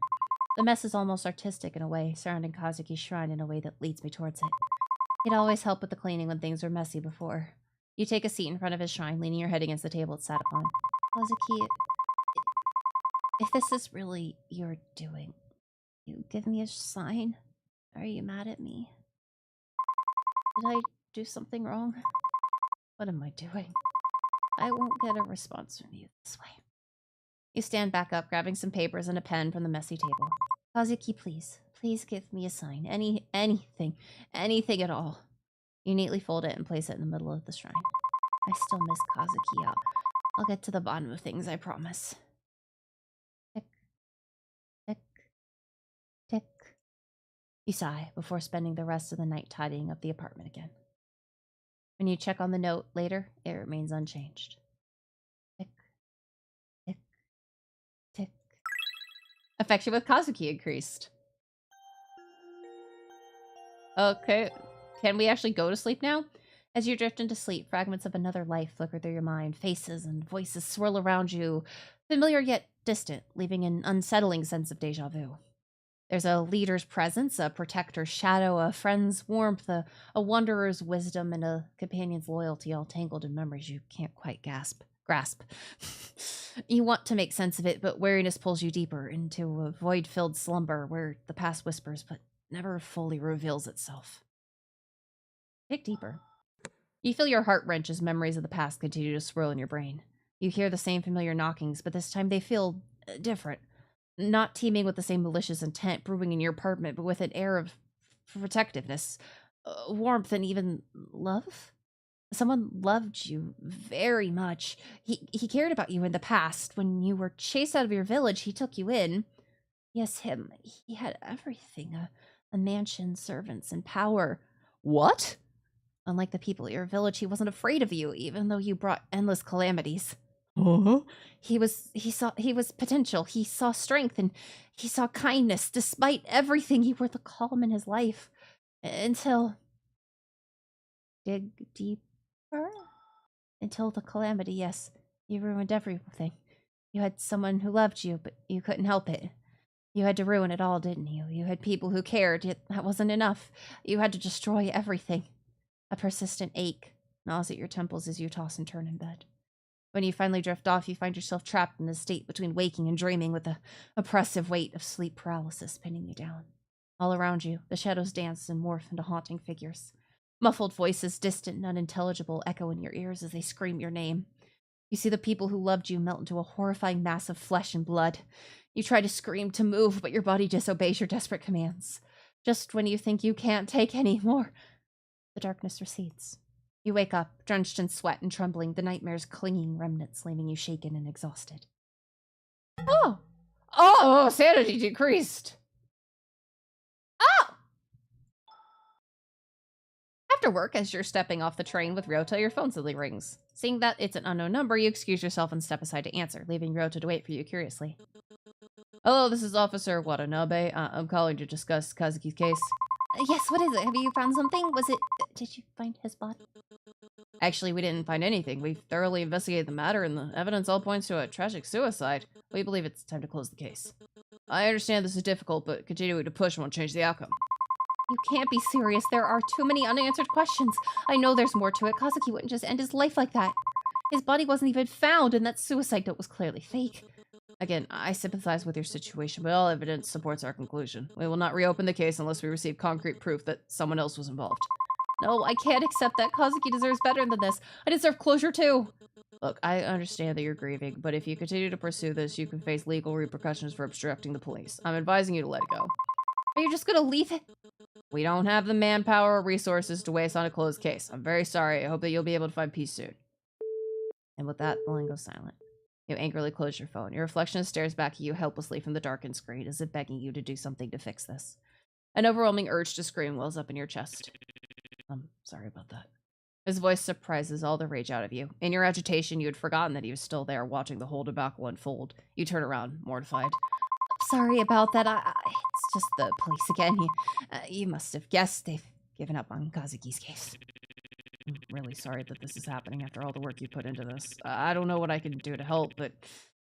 The mess is almost artistic in a way, surrounding Kazuki's shrine in a way that leads me towards it. It always helped with the cleaning when things were messy before. You take a seat in front of his shrine, leaning your head against the table it sat upon. Kazuki, if this is really your doing, you give me a sign? Are you mad at me? Did I do something wrong? What am I doing? I won't get a response from you this way. You stand back up, grabbing some papers and a pen from the messy table. Kazuki, please. Please give me a sign. Anything at all. You neatly fold it and place it in the middle of the shrine. I still miss Kazuki. I'll get to the bottom of things, I promise. Tick. Tick. Tick. You sigh before spending the rest of the night tidying up the apartment again. When you check on the note later, it remains unchanged. Tick. Tick. Tick. Affection with Kazuki increased. Okay, can we actually go to sleep now? As you drift into sleep, fragments of another life flicker through your mind. Faces and voices swirl around you, familiar yet distant, leaving an unsettling sense of deja vu. There's a leader's presence, a protector's shadow, a friend's warmth, a wanderer's wisdom, and a companion's loyalty, all tangled in memories you can't quite grasp. You want to make sense of it, but weariness pulls you deeper into a void-filled slumber where the past whispers but never fully reveals itself. Dig deeper. You feel your heart wrench as memories of the past continue to swirl in your brain. You hear the same familiar knockings, but this time they feel different. Not teeming with the same malicious intent brewing in your apartment, but with an air of protectiveness, warmth, and even love. Someone loved you very much. He cared about you in the past. When you were chased out of your village, he took you in. Yes, him. He had everything. A mansion, servants, and power. What? Unlike the people at your village, he wasn't afraid of you, even though you brought endless calamities. Uh-huh. He was potential. He saw strength and he saw kindness. Despite everything, you were the calm in his life. Until dig deeper? Until the calamity, yes. You ruined everything. You had someone who loved you, but you couldn't help it. You had to ruin it all, didn't you? You had people who cared, yet that wasn't enough. You had to destroy everything. A persistent ache gnaws at your temples as you toss and turn in bed. When you finally drift off, you find yourself trapped in a state between waking and dreaming with the oppressive weight of sleep paralysis pinning you down. All around you, the shadows dance and morph into haunting figures. Muffled voices, distant and unintelligible, echo in your ears as they scream your name. You see the people who loved you melt into a horrifying mass of flesh and blood. You try to scream, to move, but your body disobeys your desperate commands. Just when you think you can't take any more, the darkness recedes. You wake up, drenched in sweat and trembling, the nightmare's clinging remnants leaving you shaken and exhausted. Oh, sanity decreased. Oh! After work, as you're stepping off the train with Ryota, your phone suddenly rings. Seeing that it's an unknown number, you excuse yourself and step aside to answer, leaving Ryota to wait for you curiously. Hello, this is Officer Watanabe. I'm calling to discuss Kazuki's case. Yes, what is it? Have you found something? Did you find his body? Actually, we didn't find anything. We've thoroughly investigated the matter, and the evidence all points to a tragic suicide. We believe it's time to close the case. I understand this is difficult, but continuing to push won't change the outcome. You can't be serious. There are too many unanswered questions. I know there's more to it. Kazuki wouldn't just end his life like that. His body wasn't even found, and that suicide note was clearly fake. Again, I sympathize with your situation, but all evidence supports our conclusion. We will not reopen the case unless we receive concrete proof that someone else was involved. No, I can't accept that. Kazuki deserves better than this. I deserve closure too. Look, I understand that you're grieving, but if you continue to pursue this, you can face legal repercussions for obstructing the police. I'm advising you to let it go. Are you just gonna leave it? We don't have the manpower or resources to waste on a closed case. I'm very sorry. I hope that you'll be able to find peace soon. And with that, the line goes silent. You angrily close your phone. Your reflection stares back at you helplessly from the darkened screen, as if begging you to do something to fix this. An overwhelming urge to scream wells up in your chest. I'm sorry about that. His voice surprises all the rage out of you. In your agitation, you had forgotten that he was still there, watching the whole debacle unfold. You turn around, mortified. Sorry about that. It's just the police again. You must have guessed they've given up on Kazuki's case. I'm really sorry that this is happening after all the work you put into this. I don't know what I can do to help, but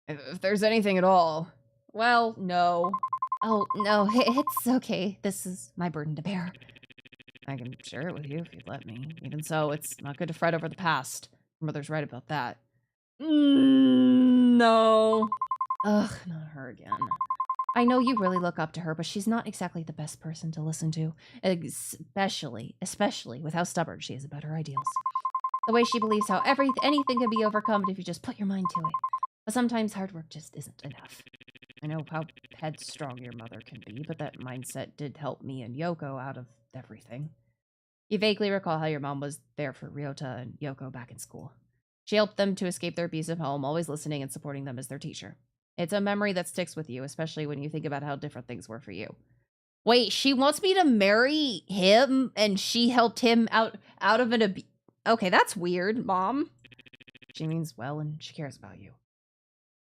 if there's anything at all... Well, no. Oh, no, it's okay. This is my burden to bear. I can share it with you if you'd let me. Even so, it's not good to fret over the past. Your mother's right about that. No. Ugh, not her again. I know you really look up to her, but she's not exactly the best person to listen to. Especially with how stubborn she is about her ideals. The way she believes how anything can be overcome if you just put your mind to it. But sometimes hard work just isn't enough. I know how headstrong your mother can be, but that mindset did help me and Yoko out of everything. You vaguely recall how your mom was there for Ryota and Yoko back in school. She helped them to escape their abusive home, always listening and supporting them as their teacher. It's a memory that sticks with you, especially when you think about how different things were for you. Wait, she wants me to marry him and she helped him out of an abuse. Okay, that's weird, Mom. She means well and she cares about you.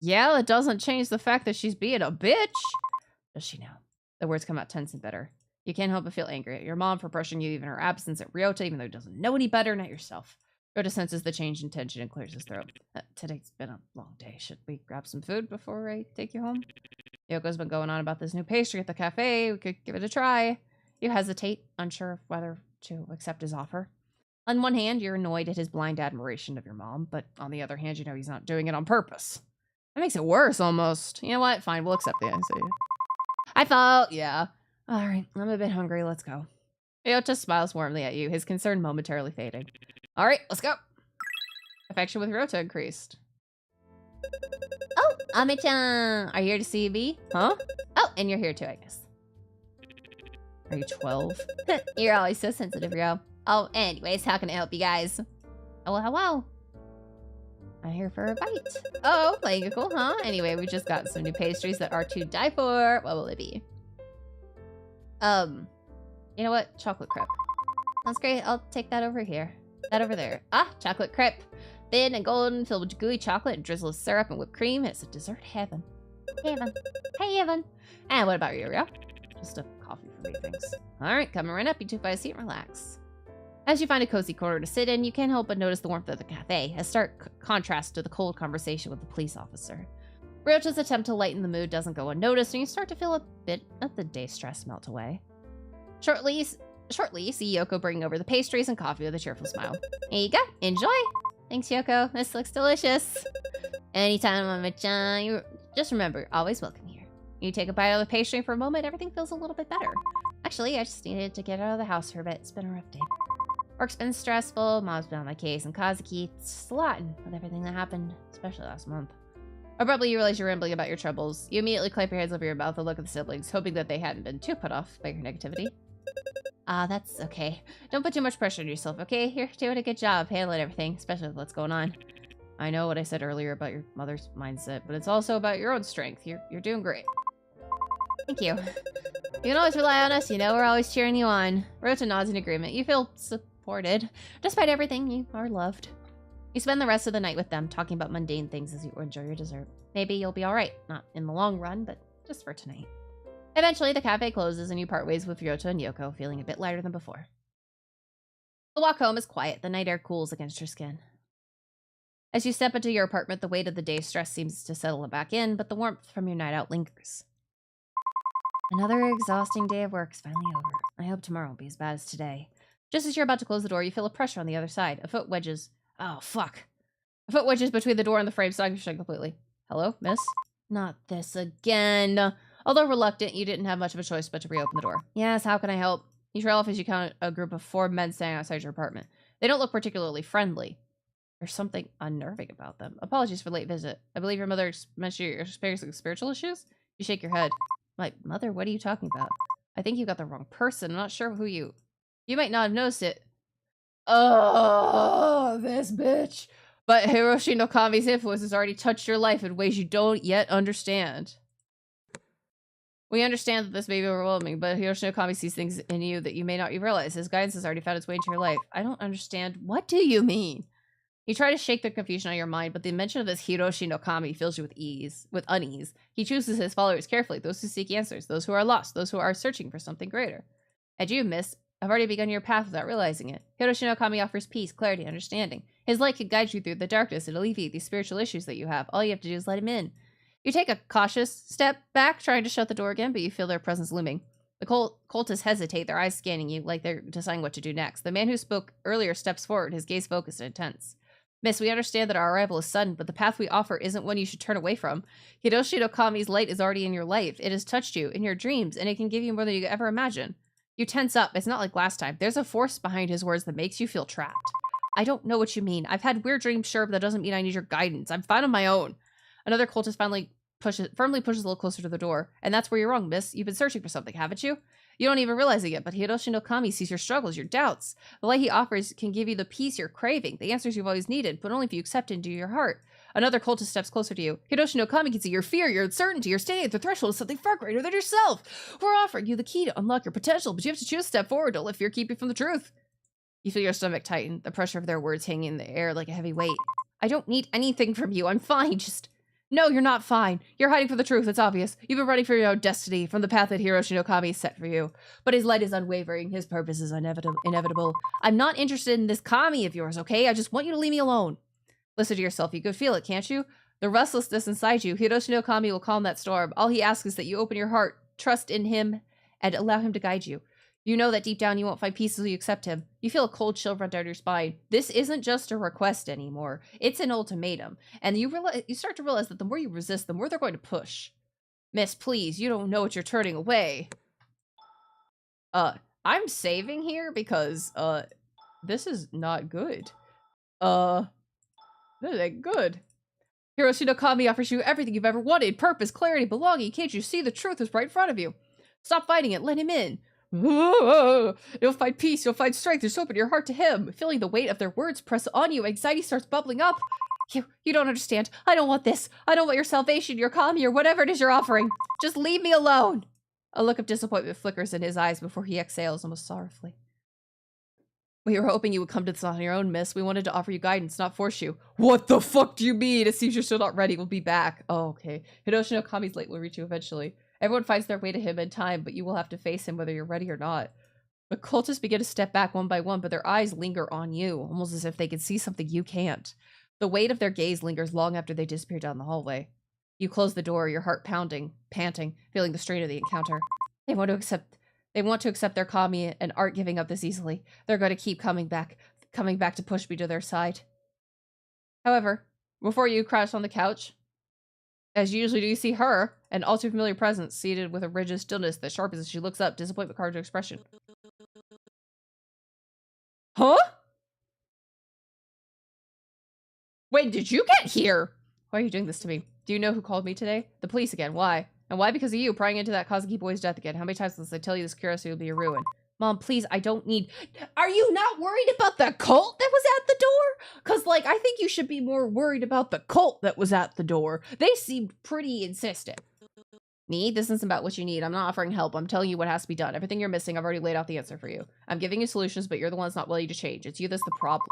Yeah, that doesn't change the fact that she's being a bitch. Does she now? The words come out tense and bitter. You can't help but feel angry at your mom for pressuring you even her absence at Ryota, even though he doesn't know any better, not yourself. Ryota senses the change in tension and clears his throat. Today's been a long day. Should we grab some food before I take you home? Yoko's been going on about this new pastry at the cafe. We could give it a try. You hesitate, unsure of whether to accept his offer. On one hand, you're annoyed at his blind admiration of your mom, but on the other hand, you know he's not doing it on purpose. That makes it worse, almost. You know what? Fine, we'll accept the answer. I thought, yeah. All right, I'm a bit hungry. Let's go. Ryota smiles warmly at you, his concern momentarily fading. All right, let's go. Affection with Ryota increased. Oh, Ame-chan, are you here to see me? Huh? Oh, and you're here too, I guess. Are you 12? You're always so sensitive, Ryo. Oh, anyways, how can I help you guys? Hello, hello. I'm here for a bite. Oh, playing it cool, huh? Anyway, we just got some new pastries that are to die for. What will it be? You know what? Chocolate crepe. That's great. I'll take that over here. That over there. Ah, chocolate crepe. Thin and golden, filled with gooey chocolate and drizzle of syrup and whipped cream. It's a dessert heaven. Heaven. Hey, heaven. And what about you, Ryo? Just a coffee for me, thanks. All right, coming right up. You two find a seat and relax. As you find a cozy corner to sit in, you can't help but notice the warmth of the cafe, a stark contrast to the cold conversation with the police officer. Ryota's attempt to lighten the mood doesn't go unnoticed, and you start to feel a bit of the day's stress melt away. Shortly, you see Yoko bringing over the pastries and coffee with a cheerful smile. Here you go. Enjoy. Thanks, Yoko. This looks delicious. Anytime, Mama-chan, you just remember, you're always welcome here. You take a bite out of the pastry, and for a moment, everything feels a little bit better. Actually, I just needed to get out of the house for a bit. It's been a rough day. Work's been stressful, Mom's been on my case, and Kazuki, it's just a lot with everything that happened, especially last month. Abruptly, you realize you're rambling about your troubles. You immediately clap your hands over your mouth and look at the siblings, hoping that they hadn't been too put off by your negativity. That's okay. Don't put too much pressure on yourself, okay? You're doing a good job handling everything, especially with what's going on. I know what I said earlier about your mother's mindset, but it's also about your own strength. You're doing great. Thank you. You can always rely on us, you know we're always cheering you on. Ryota nods in agreement. You feel supported. Despite everything, you are loved. You spend the rest of the night with them, talking about mundane things as you enjoy your dessert. Maybe you'll be alright. Not in the long run, but just for tonight. Eventually, the cafe closes and you part ways with Ryota and Yoko, feeling a bit lighter than before. The walk home is quiet. The night air cools against your skin. As you step into your apartment, the weight of the day's stress seems to settle back in, but the warmth from your night out lingers. Another exhausting day of work is finally over. I hope tomorrow won't be as bad as today. Just as you're about to close the door, you feel a pressure on the other side. A foot wedges. Oh, fuck. A foot wedges between the door and the frame, stopping you shut completely. Hello, miss? Not this again. Although reluctant, you didn't have much of a choice but to reopen the door. Yes, how can I help? You trail off as you count a group of 4 men standing outside your apartment. They don't look particularly friendly. There's something unnerving about them. Apologies for late visit. I believe your mother mentioned you're experiencing spiritual issues? You shake your head. My mother? What are you talking about? I think you got the wrong person. I'm not sure who you... You might not have noticed it. Oh, this bitch. But Hiroshi no Kami's influence has already touched your life in ways you don't yet understand. We understand that this may be overwhelming, but Hiroshi no Kami sees things in you that you may not realize. His guidance has already found its way into your life. I don't understand. What do you mean? You try to shake the confusion out of your mind, but the mention of this Hiroshi no Kami fills you with unease. He chooses his followers carefully, those who seek answers, those who are lost, those who are searching for something greater. And you, miss, have already begun your path without realizing it. Hiroshi no Kami offers peace, clarity, understanding. His light can guide you through the darkness and alleviate these spiritual issues that you have. All you have to do is let him in. You take a cautious step back, trying to shut the door again, but you feel their presence looming. The cultists hesitate, their eyes scanning you like they're deciding what to do next. The man who spoke earlier steps forward, his gaze focused and intense. Miss, we understand that our arrival is sudden, but the path we offer isn't one you should turn away from. Hiroshi no Kami's light is already in your life. It has touched you, in your dreams, and it can give you more than you could ever imagine. You tense up. It's not like last time. There's a force behind his words that makes you feel trapped. I don't know what you mean. I've had weird dreams, sure, but that doesn't mean I need your guidance. I'm fine on my own. Another cultist firmly pushes a little closer to the door. And that's where you're wrong, miss. You've been searching for something, haven't you? You don't even realize it yet, but Hiroshi no Kami sees your struggles, your doubts. The light he offers can give you the peace you're craving, the answers you've always needed, but only if you accept it into your heart. Another cultist steps closer to you. Hiroshi no Kami can see your fear, your uncertainty. You're standing at the threshold of something far greater than yourself. We're offering you the key to unlock your potential, but you have to choose a step forward. Don't let fear keep you from the truth. You feel your stomach tighten, the pressure of their words hanging in the air like a heavy weight. I don't need anything from you. I'm fine. Just... No, you're not fine. You're hiding from the truth. It's obvious. You've been running for your own destiny, from the path that Hiroshi no Kami set for you. But his light is unwavering. His purpose is inevitable. I'm not interested in this Kami of yours, okay? I just want you to leave me alone. Listen to yourself. You could feel it, can't you? The restlessness inside you. Hiroshi no Kami will calm that storm. All he asks is that you open your heart, trust in him, and allow him to guide you. You know that deep down you won't find peace until you accept him. You feel a cold chill run down your spine. This isn't just a request anymore. It's an ultimatum. And you start to realize that the more you resist, the more they're going to push. Miss, please, you don't know what you're turning away. I'm saving here because, this is not good. This ain't good. Hiroshi no Kami offers you everything you've ever wanted. Purpose, clarity, belonging. Can't you see the truth is right in front of you? Stop fighting it. Let him in. You'll find peace, you'll find strength, just open your heart to him. Feeling the weight of their words press on you, anxiety starts bubbling up. You don't understand. I don't want this. I don't want your salvation, your Kami, or whatever it is you're offering. Just leave me alone. A look of disappointment flickers in his eyes before he exhales almost sorrowfully. We were hoping you would come to this on your own, miss. We wanted to offer you guidance, not force you. What the fuck do you mean? It seems you're still not ready. We'll be back. Oh, okay. Hiroshi no Kami's light will reach you eventually. Everyone finds their way to him in time, but you will have to face him whether you're ready or not. The cultists begin to step back one by one, but their eyes linger on you, almost as if they can see something you can't. The weight of their gaze lingers long after they disappear down the hallway. You close the door, your heart pounding, panting, feeling the strain of the encounter. They want to accept their Kami and aren't giving up this easily. They're going to keep coming back to push me to their side. However, before you crash on the couch, as you usually do, you see her, an all too familiar presence, seated with a rigid stillness that sharpens as she looks up, disappointment carved her expression. Huh? When did you get here? Why are you doing this to me? Do you know who called me today? The police again. Why? And why because of you, prying into that Kazuki boy's death again? How many times must I tell you this curiosity will be a ruin? Mom, please, I don't need... Are you not worried about the cult that was at the door? Because, like, I think you should be more worried about the cult that was at the door. They seemed pretty insistent. Me? This isn't about what you need. I'm not offering help. I'm telling you what has to be done. Everything you're missing, I've already laid out the answer for you. I'm giving you solutions, but you're the one that's not willing to change. It's you that's the problem.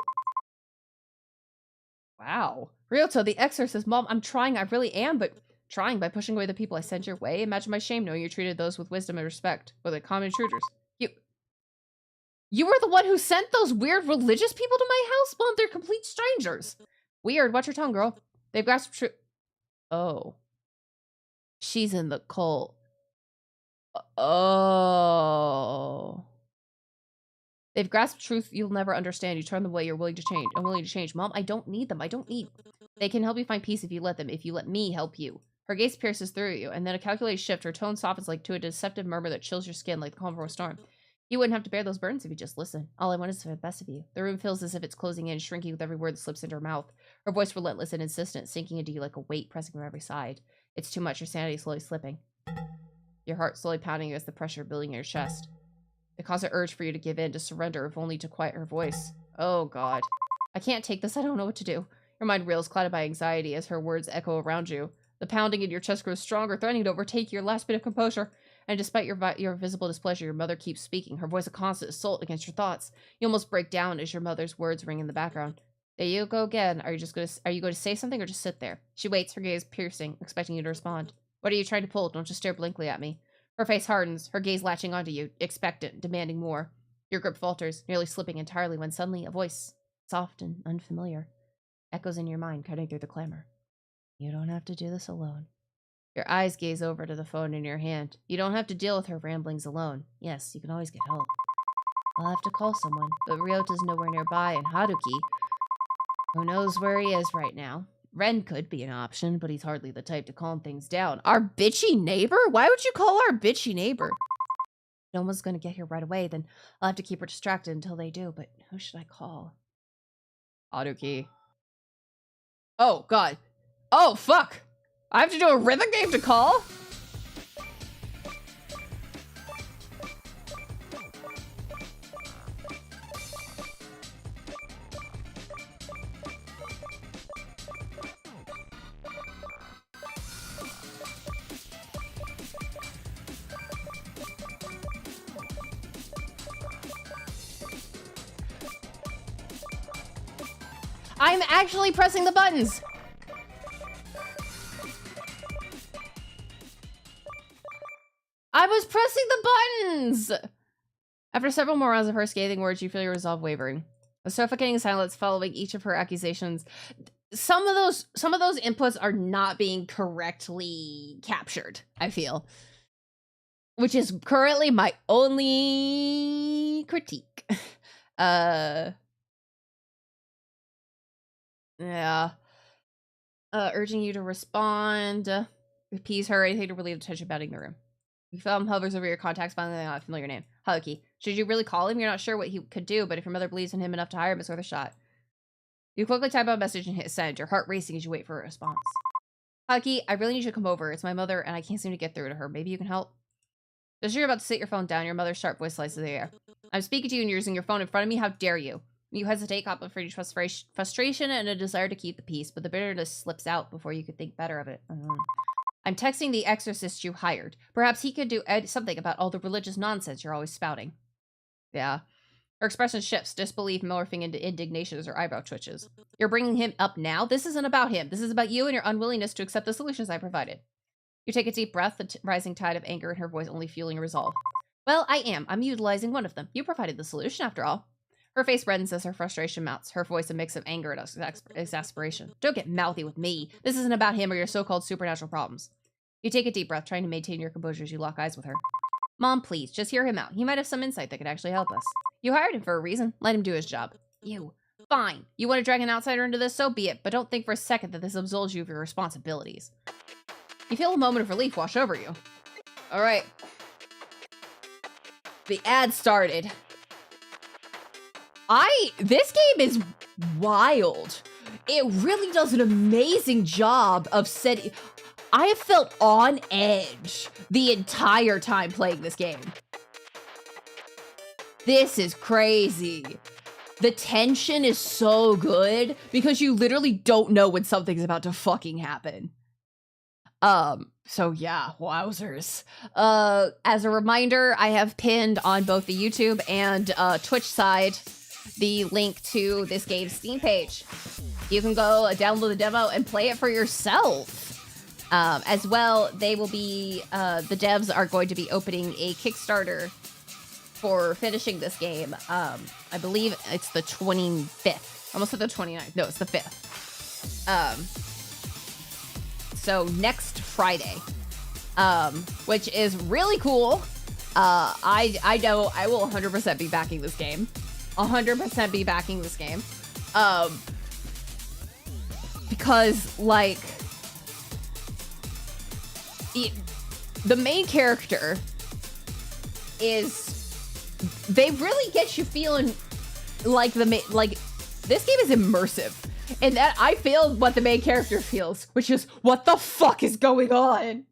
Wow. Ryoto, the exorcist. Mom, I'm trying. I really am, but... Trying by pushing away the people I sent your way? Imagine my shame knowing you treated those with wisdom and respect. Or the common intruders. You were the one who sent those weird religious people to my house? Mom, they're complete strangers. Weird. Watch your tongue, girl. They've grasped Oh. She's in the cult. Oh. They've grasped truth you'll never understand. You turn them away, you're willing to change. I'm willing to change. Mom, I don't need them. I don't need... They can help you find peace if you let them. If you let me help you. Her gaze pierces through you, and then a calculated shift. Her tone softens like to a deceptive murmur that chills your skin like the calm before a storm. You wouldn't have to bear those burdens if you just listen. All I want is for the best of you. The room feels as if it's closing in, shrinking with every word that slips into her mouth. Her voice relentless and insistent, sinking into you like a weight pressing from every side. It's too much, your sanity slowly slipping. Your heart slowly pounding against the pressure building in your chest. It caused an urge for you to give in, to surrender, if only to quiet her voice. Oh, God. I can't take this. I don't know what to do. Your mind reels, clouded by anxiety, as her words echo around you. The pounding in your chest grows stronger, threatening to overtake your last bit of composure. And despite your visible displeasure, your mother keeps speaking, her voice a constant assault against your thoughts. You almost break down as your mother's words ring in the background. There you go again. Are you going to say something or just sit there? She waits, her gaze piercing, expecting you to respond. What are you trying to pull? Don't just stare blankly at me. Her face hardens, her gaze latching onto you, expectant, demanding more. Your grip falters, nearly slipping entirely when suddenly a voice, soft and unfamiliar, echoes in your mind, cutting through the clamor. You don't have to do this alone. Your eyes gaze over to the phone in your hand. You don't have to deal with her ramblings alone. Yes, you can always get help. I'll have to call someone, but Ryota's nowhere nearby, and Haruki, who knows where he is right now. Ren could be an option, but he's hardly the type to calm things down. Our bitchy neighbor? Why would you call our bitchy neighbor? No one's going to get here right away, then I'll have to keep her distracted until they do, but who should I call? Auto key. Oh, God. Oh, fuck. I have to do a rhythm game to call? I'm actually pressing the buttons. I was pressing the buttons. After several more rounds of her scathing words, you feel your resolve wavering. A suffocating silence following each of her accusations. Some of those inputs are not being correctly captured, I feel. Which is currently my only critique. Yeah. Urging you to respond. Appease her, anything to relieve the tension bounding the room. You feel him hovers over your contacts, finally letting out a familiar name. Haruki. Should you really call him? You're not sure what he could do, but if your mother believes in him enough to hire him, it's worth a shot. You quickly type out a message and hit send, your heart racing as you wait for a response. Haruki, I really need you to come over. It's my mother, and I can't seem to get through to her. Maybe you can help? Just as you're about to sit your phone down, your mother's sharp voice slices the air. I'm speaking to you and you're using your phone in front of me. How dare you? You hesitate, contemplating frustration and a desire to keep the peace, but the bitterness slips out before you could think better of it. I'm texting the exorcist you hired. Perhaps he could do something about all the religious nonsense you're always spouting. Yeah. Her expression shifts, disbelief morphing into indignation as her eyebrow twitches. You're bringing him up now? This isn't about him. This is about you and your unwillingness to accept the solutions I provided. You take a deep breath, the rising tide of anger in her voice only fueling resolve. Well, I am. I'm utilizing one of them. You provided the solution, after all. Her face reddens as her frustration mounts, her voice a mix of anger and exasperation. Don't get mouthy with me. This isn't about him or your so-called supernatural problems. You take a deep breath, trying to maintain your composure as you lock eyes with her. Mom, please, just hear him out. He might have some insight that could actually help us. You hired him for a reason. Let him do his job. You. Fine. You want to drag an outsider into this? So be it, but don't think for a second that this absolves you of your responsibilities. You feel a moment of relief wash over you. All right. The ad started. This game is wild. It really does an amazing job of setting. I have felt on edge the entire time playing this game. This is crazy. The tension is so good because you literally don't know when something's about to fucking happen. So yeah, wowzers. As a reminder, I have pinned on both the YouTube and Twitch side the link to this game's Steam page. You can go download the demo and play it for yourself. As well, they will be, the devs are going to be opening a Kickstarter for finishing this game. I believe it's the 25th. Almost at the 29th. No, it's the 5th. So next Friday, which is really cool. I know I will 100% be backing this game. 100% be backing this game. Because, like, the main character they really get you feeling like this game is immersive. And that I feel what the main character feels, which is, what the fuck is going on?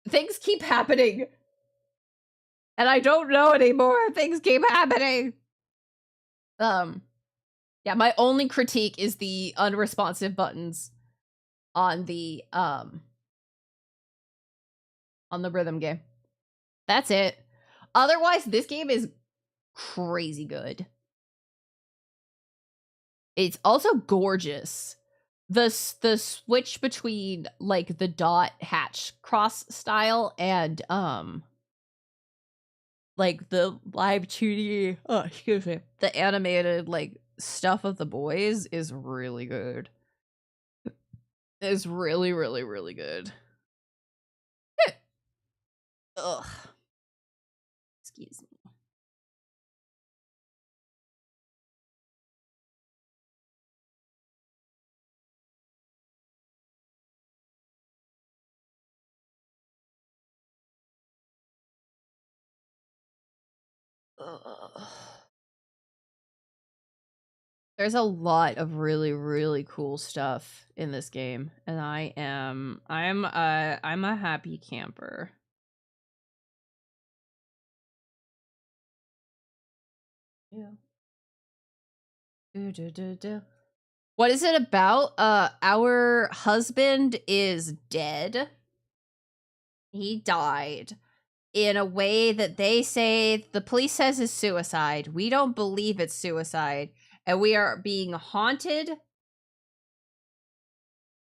Things keep happening. And I don't know anymore. Things keep happening. Yeah, my only critique is the unresponsive buttons on the rhythm game. That's it. Otherwise, this game is crazy good. It's also gorgeous. The switch between, like, the dot hatch cross style and like the live 2D, the animated, like, stuff of the boys is really good. It's really, really, really good. Ugh. Excuse me. Ugh. There's a lot of really, really cool stuff in this game, and I'm a happy camper. Yeah. What is it about? Our husband is dead. He died in a way that they say the police says is suicide. We don't believe it's suicide, and we are being haunted,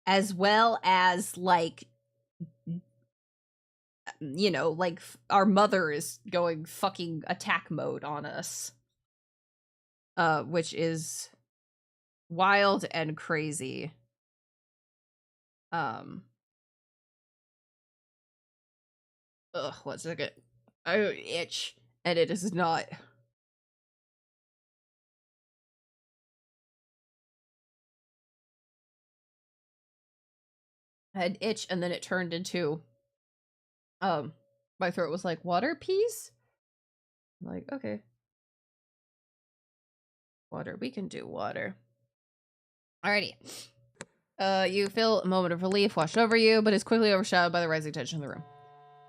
as well as like, you know, like our mother is going fucking attack mode on us, which is wild and crazy. Ugh, 1 second. I itch, and it is not. I had itch, and then it turned into, my throat was like, water peas? I'm like, okay. Water, we can do water. Alrighty. You feel a moment of relief wash over you, but is quickly overshadowed by the rising tension in the room.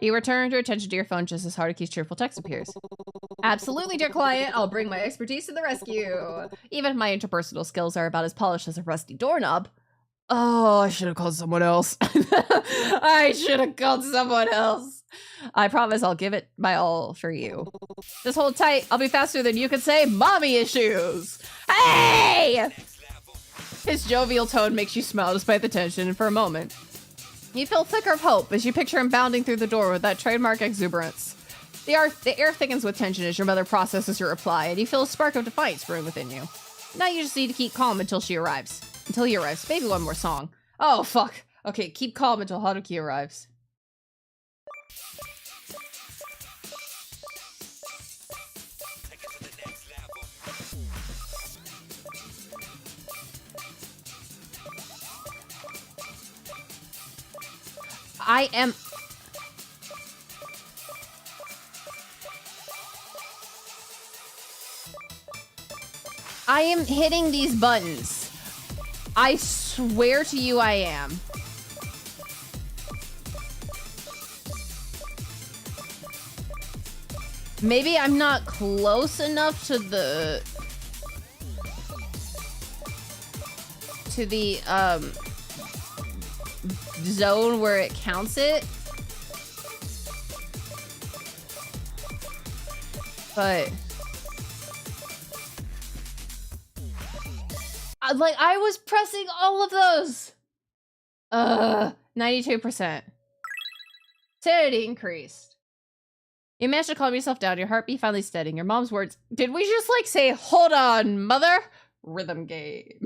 You return your attention to your phone just as Haruki's cheerful text appears. Absolutely, dear client, I'll bring my expertise to the rescue. Even if my interpersonal skills are about as polished as a rusty doorknob. Oh, I should have called someone else. I should have called someone else. I promise I'll give it my all for you. Just hold tight. I'll be faster than you can say mommy issues. Hey! His jovial tone makes you smile despite the tension, and for a moment, you feel flicker of hope as you picture him bounding through the door with that trademark exuberance. The air thickens with tension as your mother processes your reply, and you feel a spark of defiance brewing within you. Now you just need to keep calm until she arrives. Until he arrives. Maybe one more song. Oh, fuck. Okay, keep calm until Haruki arrives. I am hitting these buttons. I swear to you I am. Maybe I'm not close enough to the zone where it counts it. But like, I was pressing all of those. 92%. Sanity increased. You managed to calm yourself down, your heartbeat finally steadying. Your mom's words. Did we just like say, hold on, mother? Rhythm game.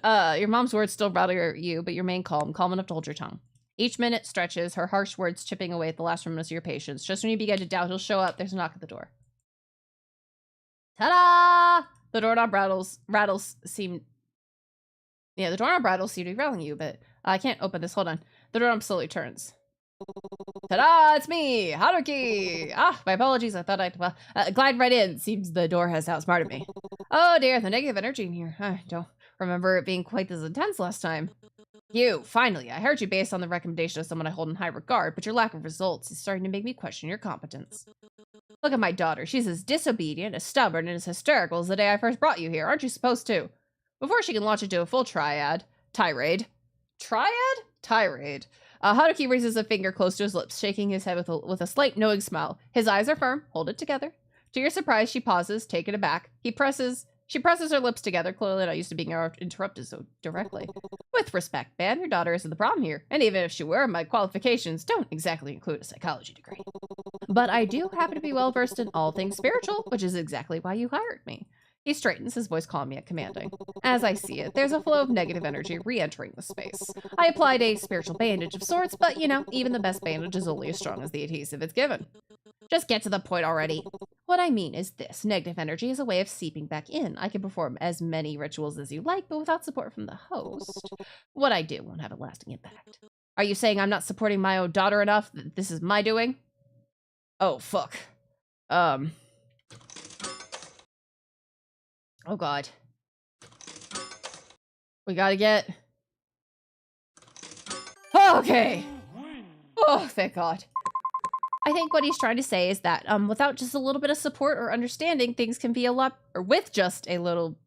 Your mom's words still rattle you, but you remain calm enough to hold your tongue. Each minute stretches, her harsh words chipping away at the last remnants of your patience. Just when you begin to doubt he'll show up, there's a knock at the door. Ta-da! The doorknob rattles seem... Yeah, the doorknob rattles seem to be rattling you, but I can't open this. Hold on. The doorknob slowly turns. Ta-da! It's me, Haruki! Ah, my apologies. I thought I'd glide right in. Seems the door has outsmarted me. Oh dear, the negative energy in here. I don't remember it being quite this intense last time. You, finally. I heard you based on the recommendation of someone I hold in high regard, but your lack of results is starting to make me question your competence. Look at my daughter. She's as disobedient, as stubborn, and as hysterical as the day I first brought you here. Aren't you supposed to? Before she can launch into a full tirade. Haruki raises a finger close to his lips, shaking his head with a slight knowing smile. His eyes are firm. Hold it together. To your surprise, she pauses, taken aback. She presses her lips together, clearly not used to being interrupted so directly. With respect, ma'am, your daughter isn't the problem here. And even if she were, my qualifications don't exactly include a psychology degree. But I do happen to be well versed in all things spiritual, which is exactly why you hired me. He straightens, his voice calm yet commanding. As I see it, there's a flow of negative energy re-entering the space. I applied a spiritual bandage of sorts, but you know, even the best bandage is only as strong as the adhesive it's given. Just get to the point already. What I mean is this. Negative energy is a way of seeping back in. I can perform as many rituals as you like, but without support from the host, what I do won't have a lasting impact. Are you saying I'm not supporting my own daughter enough? That this is my doing? Oh, fuck. Oh, God. We gotta get... Okay! Oh, thank God. I think what he's trying to say is that without just a little bit of support or understanding, things can be a lot... Or with just a little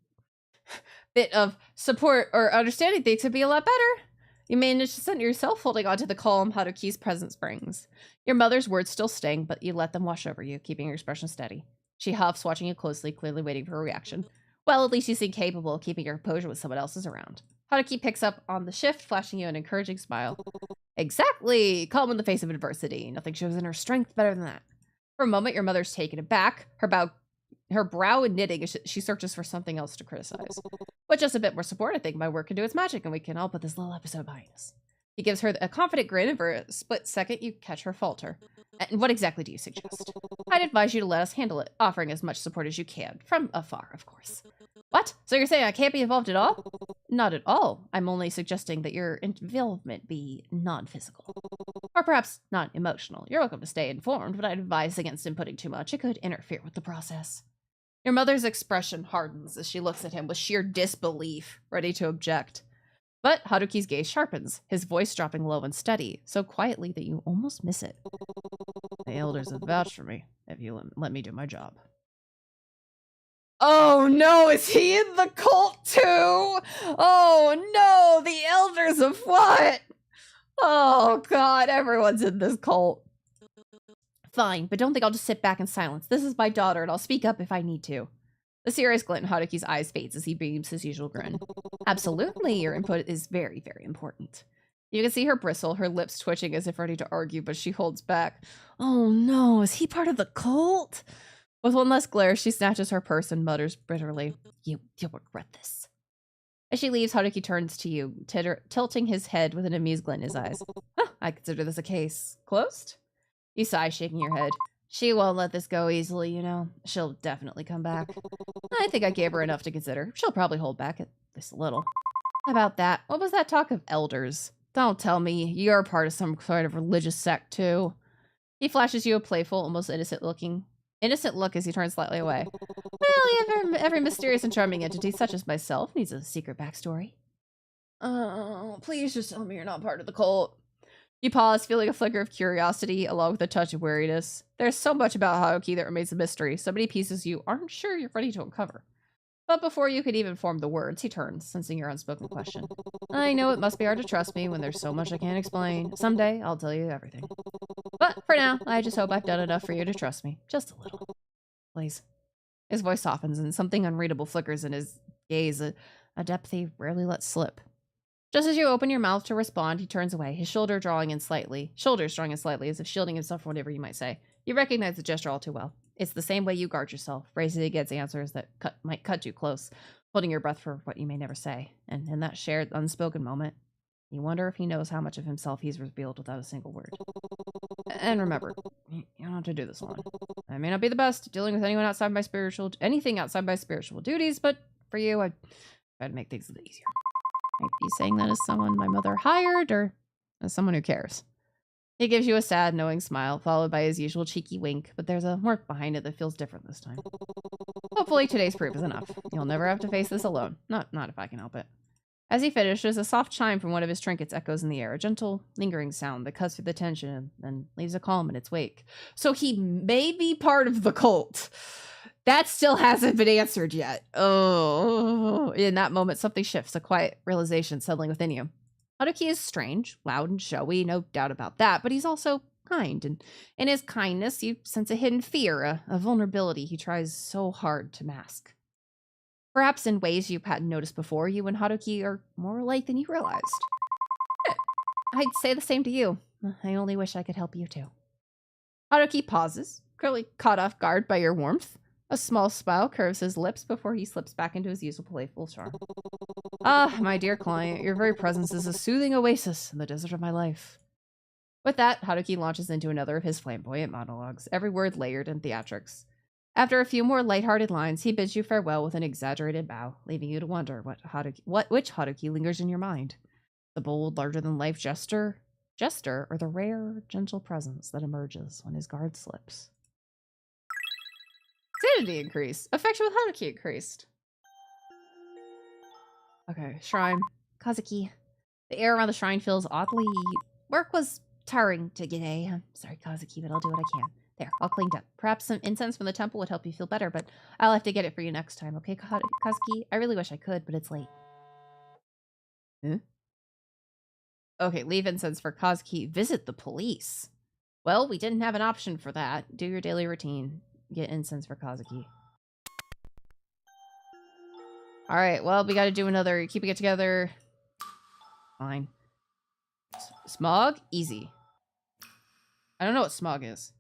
bit of support or understanding, things can be a lot better. You managed to center yourself holding onto the calm Haruki's presence brings. Your mother's words still sting, but you let them wash over you, keeping your expression steady. She huffs, watching you closely, clearly waiting for a reaction. Well, at least you seem capable of keeping your composure when someone else is around. Haruki picks up on the shift, flashing you an encouraging smile. Exactly! Calm in the face of adversity. Nothing shows in her strength better than that. For a moment, your mother's taken aback, her brow knitting as she searches for something else to criticize. With just a bit more support, I think my work can do its magic and we can all put this little episode behind us. He gives her a confident grin, and for a split second, you catch her falter. And what exactly do you suggest? I'd advise you to let us handle it, offering as much support as you can. From afar, of course. What? So you're saying I can't be involved at all? Not at all. I'm only suggesting that your involvement be non-physical. Or perhaps not emotional. You're welcome to stay informed, but I'd advise against inputting too much. It could interfere with the process. Your mother's expression hardens as she looks at him with sheer disbelief, ready to object. But Haruki's gaze sharpens, his voice dropping low and steady, so quietly that you almost miss it. The elders have vouched for me, if you let me do my job. Oh no, is he in the cult too? Oh no, the elders of what? Oh God, everyone's in this cult. Fine, but don't think I'll just sit back in silence. This is my daughter, and I'll speak up if I need to. The serious glint in Haruki's eyes fades as he beams his usual grin. Absolutely, your input is very, very important. You can see her bristle, her lips twitching as if ready to argue, but she holds back. Oh no, is he part of the cult? With one last glare, she snatches her purse and mutters bitterly, You'll regret this. As she leaves, Haruki turns to you, tilting his head with an amused glint in his eyes. Huh, I consider this a case closed. You sigh, shaking your head. She won't let this go easily, you know. She'll definitely come back. I think I gave her enough to consider. She'll probably hold back at least a little. About that, what was that talk of elders? Don't tell me you're part of some sort of religious sect, too. He flashes you a playful, almost innocent look as he turns slightly away. Well, every mysterious and charming entity such as myself needs a secret backstory. Oh, please just tell me you're not part of the cult. You pause, feeling a flicker of curiosity along with a touch of weariness. There's so much about Haruki that remains a mystery, so many pieces you aren't sure you're ready to uncover. But before you could even form the words, he turns, sensing your unspoken question. I know it must be hard to trust me when there's so much I can't explain. Someday, I'll tell you everything. But for now, I just hope I've done enough for you to trust me. Just a little. Please. His voice softens and something unreadable flickers in his gaze, a depth he rarely lets slip. Just as you open your mouth to respond, he turns away, his shoulders drawing in slightly, as if shielding himself from whatever you might say. You recognize the gesture all too well. It's the same way you guard yourself, bracing against answers that might cut you close, holding your breath for what you may never say. And in that shared, unspoken moment, you wonder if he knows how much of himself he's revealed without a single word. And remember, you don't have to do this alone. I may not be the best at dealing with anything outside my spiritual duties, but for you, I try to make things a little easier. Might be saying that as someone my mother hired, or as someone who cares. He gives you a sad, knowing smile, followed by his usual cheeky wink, but there's a warmth behind it that feels different this time. Hopefully today's proof is enough. You'll never have to face this alone. Not if I can help it. As he finishes, a soft chime from one of his trinkets echoes in the air, a gentle, lingering sound that cuts through the tension and leaves a calm in its wake. So he may be part of the cult. That still hasn't been answered yet. Oh, in that moment, something shifts, a quiet realization settling within you. Haruki is strange, loud and showy, no doubt about that, but he's also kind, and in his kindness, you sense a hidden fear, a vulnerability he tries so hard to mask. Perhaps in ways you hadn't noticed before, you and Haruki are more alike than you realized. I'd say the same to you. I only wish I could help you too. Haruki pauses, clearly caught off guard by your warmth. A small smile curves his lips before he slips back into his usual playful charm. Ah, my dear client, your very presence is a soothing oasis in the desert of my life. With that, Haruki launches into another of his flamboyant monologues, every word layered in theatrics. After a few more lighthearted lines, he bids you farewell with an exaggerated bow, leaving you to wonder which Haruki lingers in your mind. The bold, larger-than-life jester, or the rare, gentle presence that emerges when his guard slips. Sanity increased. Affection with Haruki increased. Okay, shrine. Kazuki. The air around the shrine feels oddly... Work was tiring today. I'm sorry, Kazuki, but I'll do what I can. There, all cleaned up. Perhaps some incense from the temple would help you feel better, but I'll have to get it for you next time, okay, Kazuki? I really wish I could, but it's late. Huh? Okay, leave incense for Kazuki. Visit the police. Well, we didn't have an option for that. Do your daily routine. Get incense for Kazuki. Alright, well, we gotta do another keeping it together. Fine. Smog? Easy. I don't know what smog is.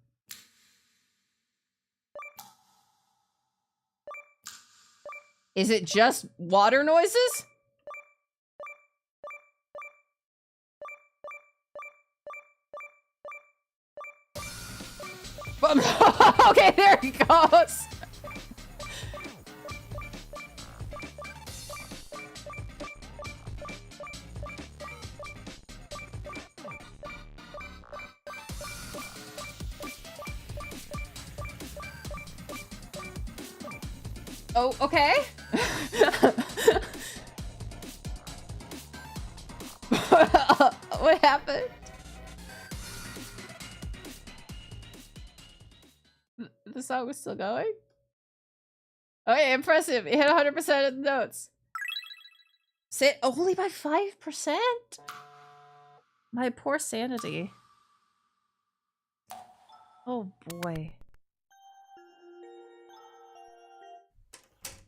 Is it just water noises? Okay, there he goes. Oh, okay. What happened? The song was still going? Okay, impressive. It hit 100% of the notes. Sit only by 5%? My poor sanity. Oh boy.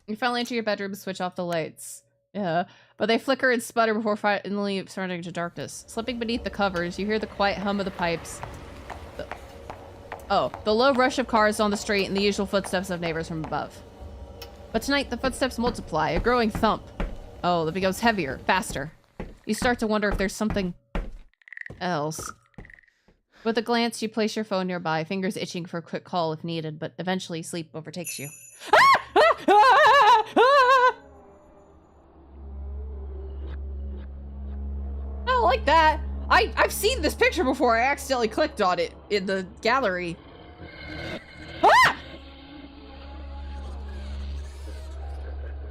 You finally enter your bedroom and switch off the lights. Yeah, but they flicker and sputter before finally surrendering to darkness. Slipping beneath the covers, you hear the quiet hum of the pipes. The low rush of cars on the street and the usual footsteps of neighbors from above. But tonight, the footsteps multiply, a growing thump. Oh, it becomes heavier, faster. You start to wonder if there's something else. With a glance, you place your phone nearby, fingers itching for a quick call if needed, but eventually sleep overtakes you. I don't like that. I've seen this picture before. I accidentally clicked on it in the gallery. Ah!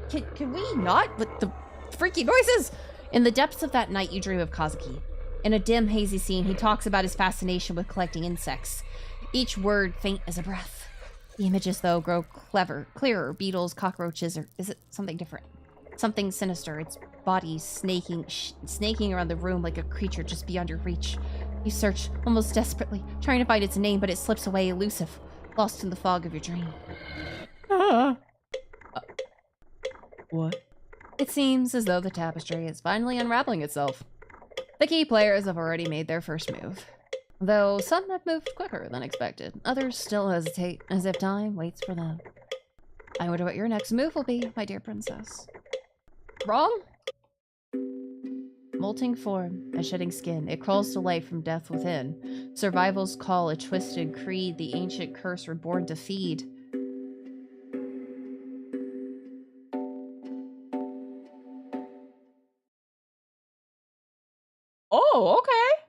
Can we not? With the freaky noises? In the depths of that night, you dream of Kazuki. In a dim, hazy scene, he talks about his fascination with collecting insects. Each word faint as a breath. The images, though, grow clearer. Beetles, cockroaches, or is it something different? Something sinister. Its body snaking around the room like a creature just beyond your reach. You search, almost desperately, trying to find its name, but it slips away elusive, lost in the fog of your dream. What? It seems as though the tapestry is finally unraveling itself. The key players have already made their first move. Though some have moved quicker than expected, others still hesitate, as if time waits for them. I wonder what your next move will be, my dear princess. Wrong? Molting form, a shedding skin, it crawls to life from death within. Survival's call, a twisted creed, the ancient curse we're born to feed. Oh, okay.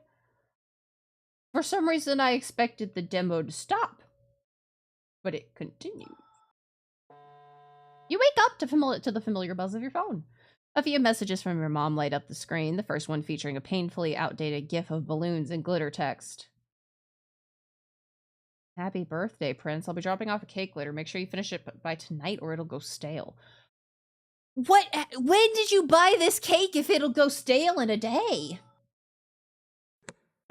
For some reason, I expected the demo to stop, but it continues. You wake up to the familiar buzz of your phone. A few messages from your mom light up the screen, the first one featuring a painfully outdated gif of balloons and glitter text. Happy birthday, Prince. I'll be dropping off a cake later. Make sure you finish it by tonight or it'll go stale. What? When did you buy this cake if it'll go stale in a day?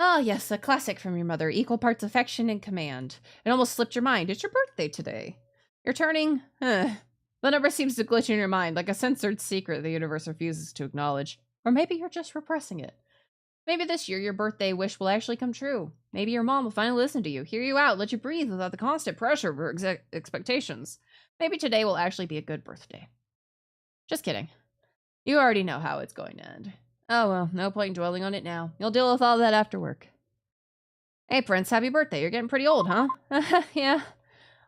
Ah, yes, a classic from your mother. Equal parts affection and command. It almost slipped your mind. It's your birthday today. You're turning... The number seems to glitch in your mind, like a censored secret the universe refuses to acknowledge. Or maybe you're just repressing it. Maybe this year your birthday wish will actually come true. Maybe your mom will finally listen to you, hear you out, let you breathe without the constant pressure of her expectations. Maybe today will actually be a good birthday. Just kidding. You already know how it's going to end. Oh well, no point in dwelling on it now. You'll deal with all that after work. Hey Prince, happy birthday. You're getting pretty old, huh? Yeah.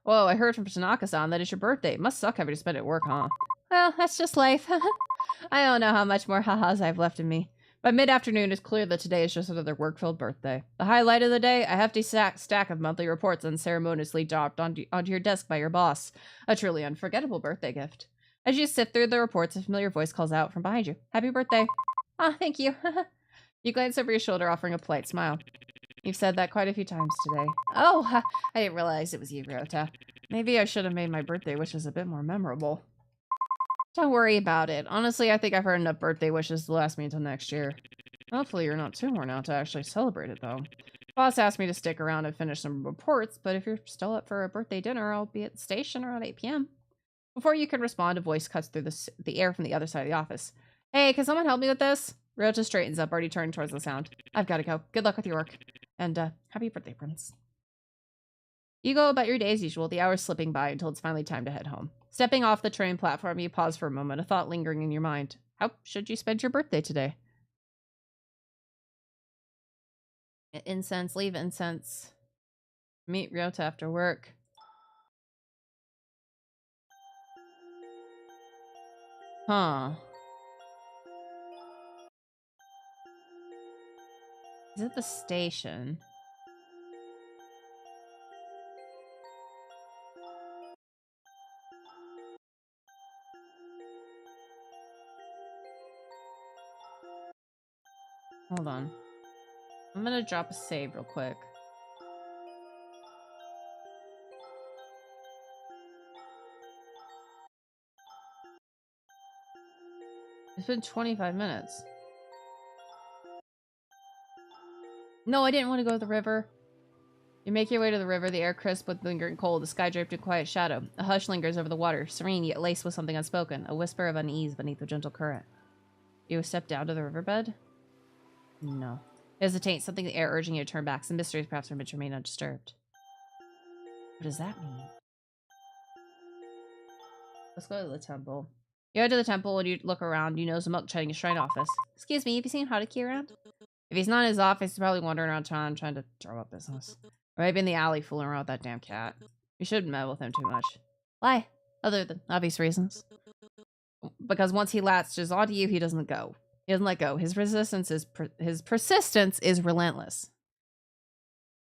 Whoa, I heard from Tanaka-san that it's your birthday. It must suck having to spend it at work, huh? Well, that's just life. I don't know how much more ha-has I have left in me. By mid-afternoon, it's clear that today is just another work-filled birthday. The highlight of the day, a hefty stack of monthly reports unceremoniously dropped onto your desk by your boss. A truly unforgettable birthday gift. As you sift through the reports, a familiar voice calls out from behind you. Happy birthday. Ah, thank you. You glance over your shoulder, offering a polite smile. You've said that quite a few times today. Oh, I didn't realize it was you, Ryota. Maybe I should have made my birthday wishes a bit more memorable. Don't worry about it. Honestly, I think I've heard enough birthday wishes to last me until next year. Hopefully you're not too worn out to actually celebrate it, though. Boss asked me to stick around and finish some reports, but if you're still up for a birthday dinner, I'll be at the station around 8 p.m. Before you can respond, a voice cuts through the air from the other side of the office. Hey, can someone help me with this? Ryota straightens up, already turning towards the sound. I've got to go. Good luck with your work. And, happy birthday, Prince. You go about your day as usual, the hours slipping by until it's finally time to head home. Stepping off the train platform, you pause for a moment, a thought lingering in your mind. How should you spend your birthday today? Incense, leave incense. Meet Ryota after work. Huh. Is it the station? Hold on. I'm gonna drop a save real quick. It's been 25 minutes. No, I didn't want to go to the river. You make your way to the river, the air crisp with lingering cold, the sky draped in quiet shadow. A hush lingers over the water, serene yet laced with something unspoken, a whisper of unease beneath the gentle current. You step down to the riverbed? No. Hesitate, something in the air urging you to turn back. Some mysteries perhaps are meant to remain undisturbed. What does that mean? Let's go to the temple. You head to the temple and you look around. You notice a monk chatting his shrine office. Excuse me, have you seen Haruki around? If he's not in his office, he's probably wandering around town trying to drum up business. Or maybe in the alley fooling around with that damn cat. You shouldn't meddle with him too much. Why? Other than obvious reasons. Because once he latches onto you, he doesn't go. He doesn't let go. His persistence is relentless.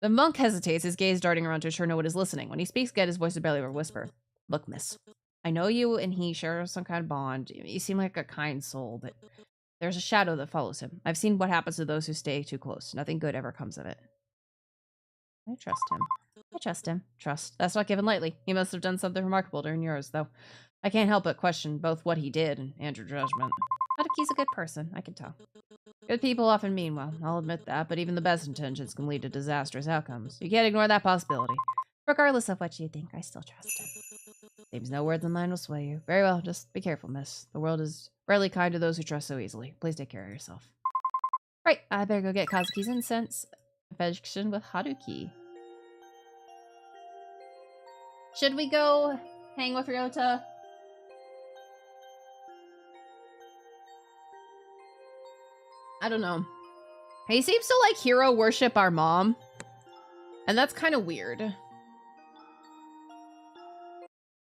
The monk hesitates, his gaze darting around to ensure no one is listening. When he speaks again, his voice is barely a whisper. Look, miss. I know you and he share some kind of bond. You seem like a kind soul, but there's a shadow that follows him. I've seen what happens to those who stay too close. Nothing good ever comes of it. I trust him. I trust him. Trust. That's not given lightly. He must have done something remarkable during yours, though. I can't help but question both what he did and your judgment. Haruki's a good person, I can tell. Good people often mean well, I'll admit that, but even the best intentions can lead to disastrous outcomes. You can't ignore that possibility. Regardless of what you think, I still trust him. Seems no words of mine will sway you. Very well, just be careful, miss. The world is rarely kind to those who trust so easily. Please take care of yourself. Right, I better go get Kazuki's incense. Affection with Haruki. Should we go hang with Ryota? I don't know. He seems to like hero worship our mom. And that's kind of weird.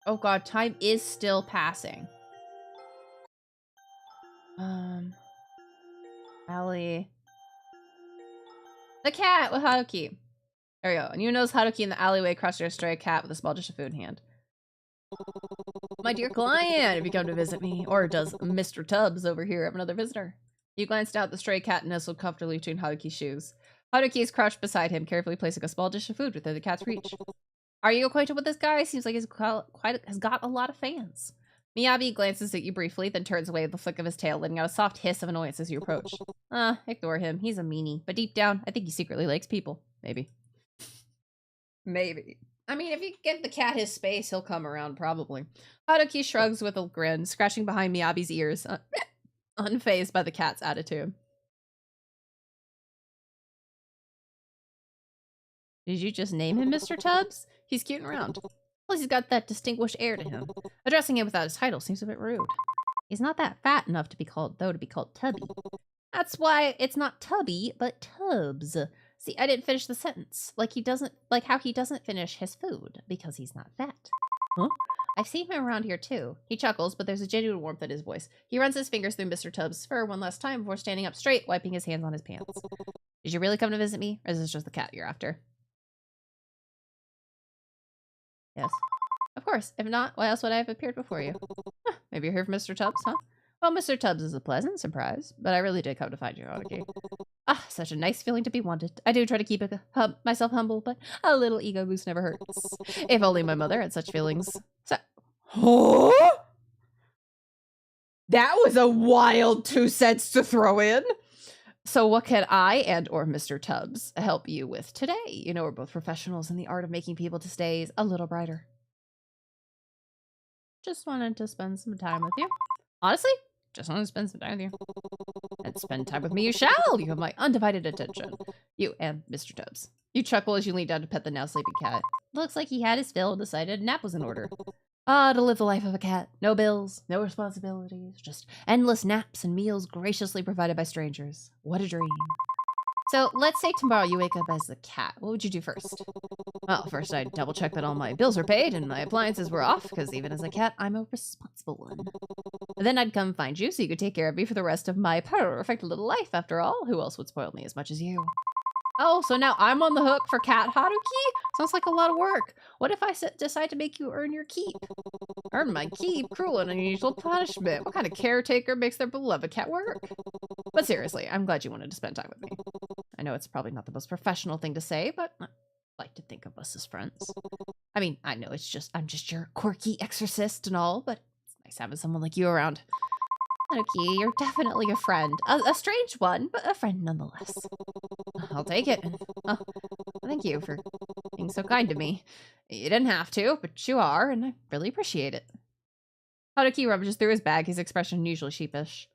Oh god, time is still passing. Alley. The cat with Haruki. There we go. And you notice Haruki in the alleyway crossing a stray cat with a small dish of food in hand. My dear client, have you come to visit me? Or does Mr. Tubbs over here have another visitor? You glanced out the stray cat nestled comfortably between Haruki's shoes. Haruki is crouched beside him, carefully placing a small dish of food within the cat's reach. Are you acquainted with this guy? Seems like he's has got a lot of fans. Miyabi glances at you briefly, then turns away with the flick of his tail, letting out a soft hiss of annoyance as you approach. Ignore him. He's a meanie. But deep down, I think he secretly likes people. Maybe. Maybe. I mean, if you give the cat his space, he'll come around, probably. Haruki shrugs with a grin, scratching behind Miyabi's ears, unfazed by the cat's attitude. Did you just name him Mr. Tubbs? He's cute and round. Plus, he's got that distinguished air to him. Addressing him without his title seems a bit rude. He's not that fat enough to be called, though, to be called Tubby. That's why it's not Tubby, but Tubbs. See, I didn't finish the sentence. Like how he doesn't finish his food, because he's not fat. Huh? I've seen him around here, too. He chuckles, but there's a genuine warmth in his voice. He runs his fingers through Mr. Tubbs' fur one last time before standing up straight, wiping his hands on his pants. Did you really come to visit me, or is this just the cat you're after? Yes. Of course. course. If not, why else would I have appeared before you? Huh, maybe you're here for Mr. Tubbs, huh? Well, Mr. Tubbs is a pleasant surprise, but I really did come to find you, Haruki. Ah, such a nice feeling to be wanted. I do try to keep myself humble, but a little ego boost never hurts. If only my mother had such feelings. So, huh? That was a wild 2 cents to throw in. So what can I and or Mr. Tubbs help you with today? You know, we're both professionals in the art of making people to stay a little brighter. Just wanted to spend some time with you. Honestly, just wanted to spend some time with you. And spend time with me you shall! You have my undivided attention. You and Mr. Tubbs. You chuckle as you lean down to pet the now sleeping cat. Looks like he had his fill and decided a nap was in order. Ah, to live the life of a cat. No bills, no responsibilities, just endless naps and meals graciously provided by strangers. What a dream. So, let's say tomorrow you wake up as a cat. What would you do first? Well, first I'd double check that all my bills were paid and my appliances were off, because even as a cat, I'm a responsible one. And then I'd come find you so you could take care of me for the rest of my perfect little life. After all, who else would spoil me as much as you? Oh, so now I'm on the hook for cat Haruki? Sounds like a lot of work. What if I decide to make you earn your keep? Earn my keep? Cruel and unusual punishment. What kind of caretaker makes their beloved cat work? But seriously, I'm glad you wanted to spend time with me. I know it's probably not the most professional thing to say, but I like to think of us as friends. I mean, I know I'm just your quirky exorcist and all, but it's nice having someone like you around. Haruki, you're definitely a friend. A strange one, but a friend nonetheless. I'll take it. Oh, thank you for being so kind to me. You didn't have to, but you are, and I really appreciate it. Haruki rummages through his bag, his expression unusually sheepish.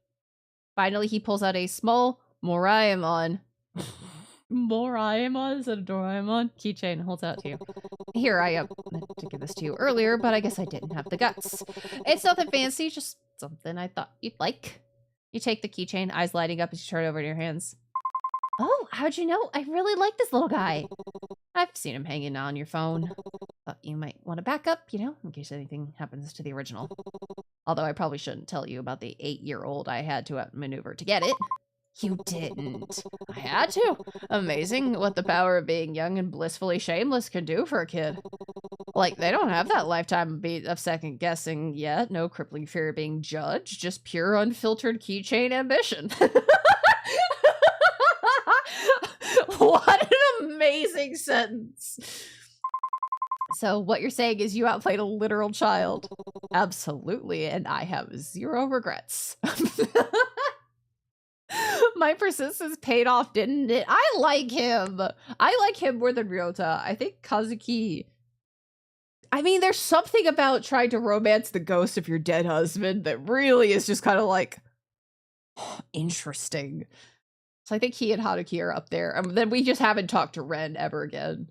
Finally, he pulls out a small Moraemon. Moraemon? Is it a Doraemon? Keychain and holds out to you. Here, I meant to give this to you earlier, but I guess I didn't have the guts. It's nothing fancy, just something I thought you'd like. You take the keychain, eyes lighting up as you turn it over in your hands. Oh, how'd you know? I really like this little guy. I've seen him hanging on your phone. Thought you might want to back up, you know, in case anything happens to the original. Although I probably shouldn't tell you about the 8-year-old I had to outmaneuver to get it. You didn't. I had to. Amazing what the power of being young and blissfully shameless can do for a kid. Like, they don't have that lifetime of second guessing yet. No crippling fear of being judged. Just pure unfiltered keychain ambition. What an amazing sentence. So what you're saying is you outplayed a literal child. Absolutely, and I have 0 regrets. My persistence paid off, didn't it? I like him. I like him more than Ryota. I think Kazuki... I mean, there's something about trying to romance the ghost of your dead husband that really is just kind of like... interesting. So I think he and Haruki are up there. Then we just haven't talked to Ren ever again.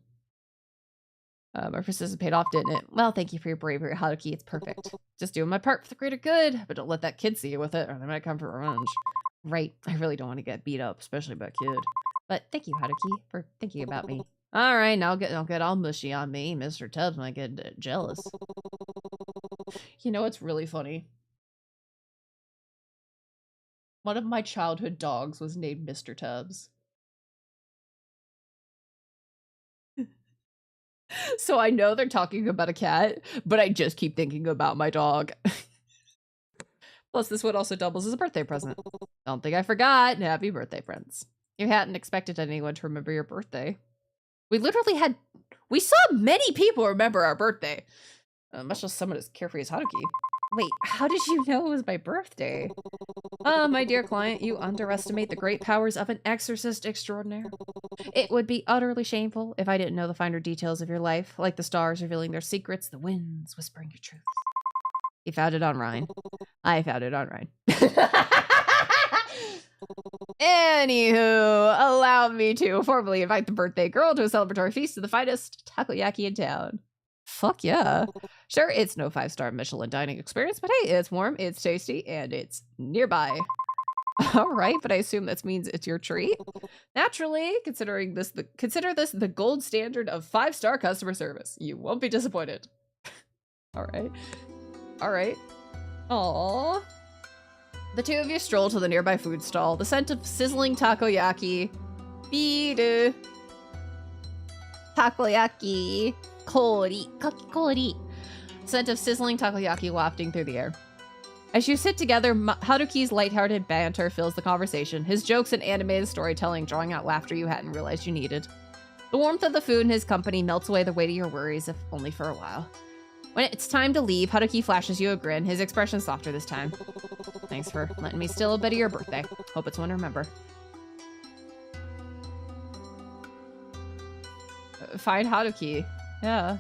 My persistence paid off, didn't it? Well, thank you for your bravery, Haruki. It's perfect. Just doing my part for the greater good. But don't let that kid see you with it, or they might come for revenge. Right. I really don't want to get beat up, especially by a kid. But thank you, Haruki, for thinking about me. All right, now don't get all mushy on me. Mr. Tubbs might get jealous. You know what's really funny? One of my childhood dogs was named Mr. Tubbs. So I know they're talking about a cat, but I just keep thinking about my dog. Plus, this one also doubles as a birthday present. Don't think I forgot. Happy birthday, friends. You hadn't expected anyone to remember your birthday. We saw many people remember our birthday. Much less someone as carefree as Haruki. Wait, how did you know it was my birthday? My dear client, you underestimate the great powers of an exorcist extraordinaire. It would be utterly shameful if I didn't know the finer details of your life, like the stars revealing their secrets, the winds whispering your truths. You found it on Rhine. I found it on Rhine. Anywho, allow me to formally invite the birthday girl to a celebratory feast of the finest takoyaki in town. Fuck yeah. Sure, it's no 5-star Michelin dining experience, but hey, it's warm, it's tasty, and it's nearby. All right, but I assume that means it's your treat. Naturally, consider this the gold standard of 5-star customer service. You won't be disappointed. All right. All right. Aww. The two of you stroll to the nearby food stall. The scent of sizzling takoyaki. Biru. Takoyaki. Kori. Kakikori. Scent of sizzling takoyaki wafting through the air. As you sit together, Haruki's lighthearted banter fills the conversation, his jokes and animated storytelling drawing out laughter you hadn't realized you needed. The warmth of the food and his company melts away the weight of your worries, if only for a while. When it's time to leave, Haruki flashes you a grin, his expression softer this time. Thanks for letting me steal a bit of your birthday. Hope it's one to remember. Find Haruki. Yeah.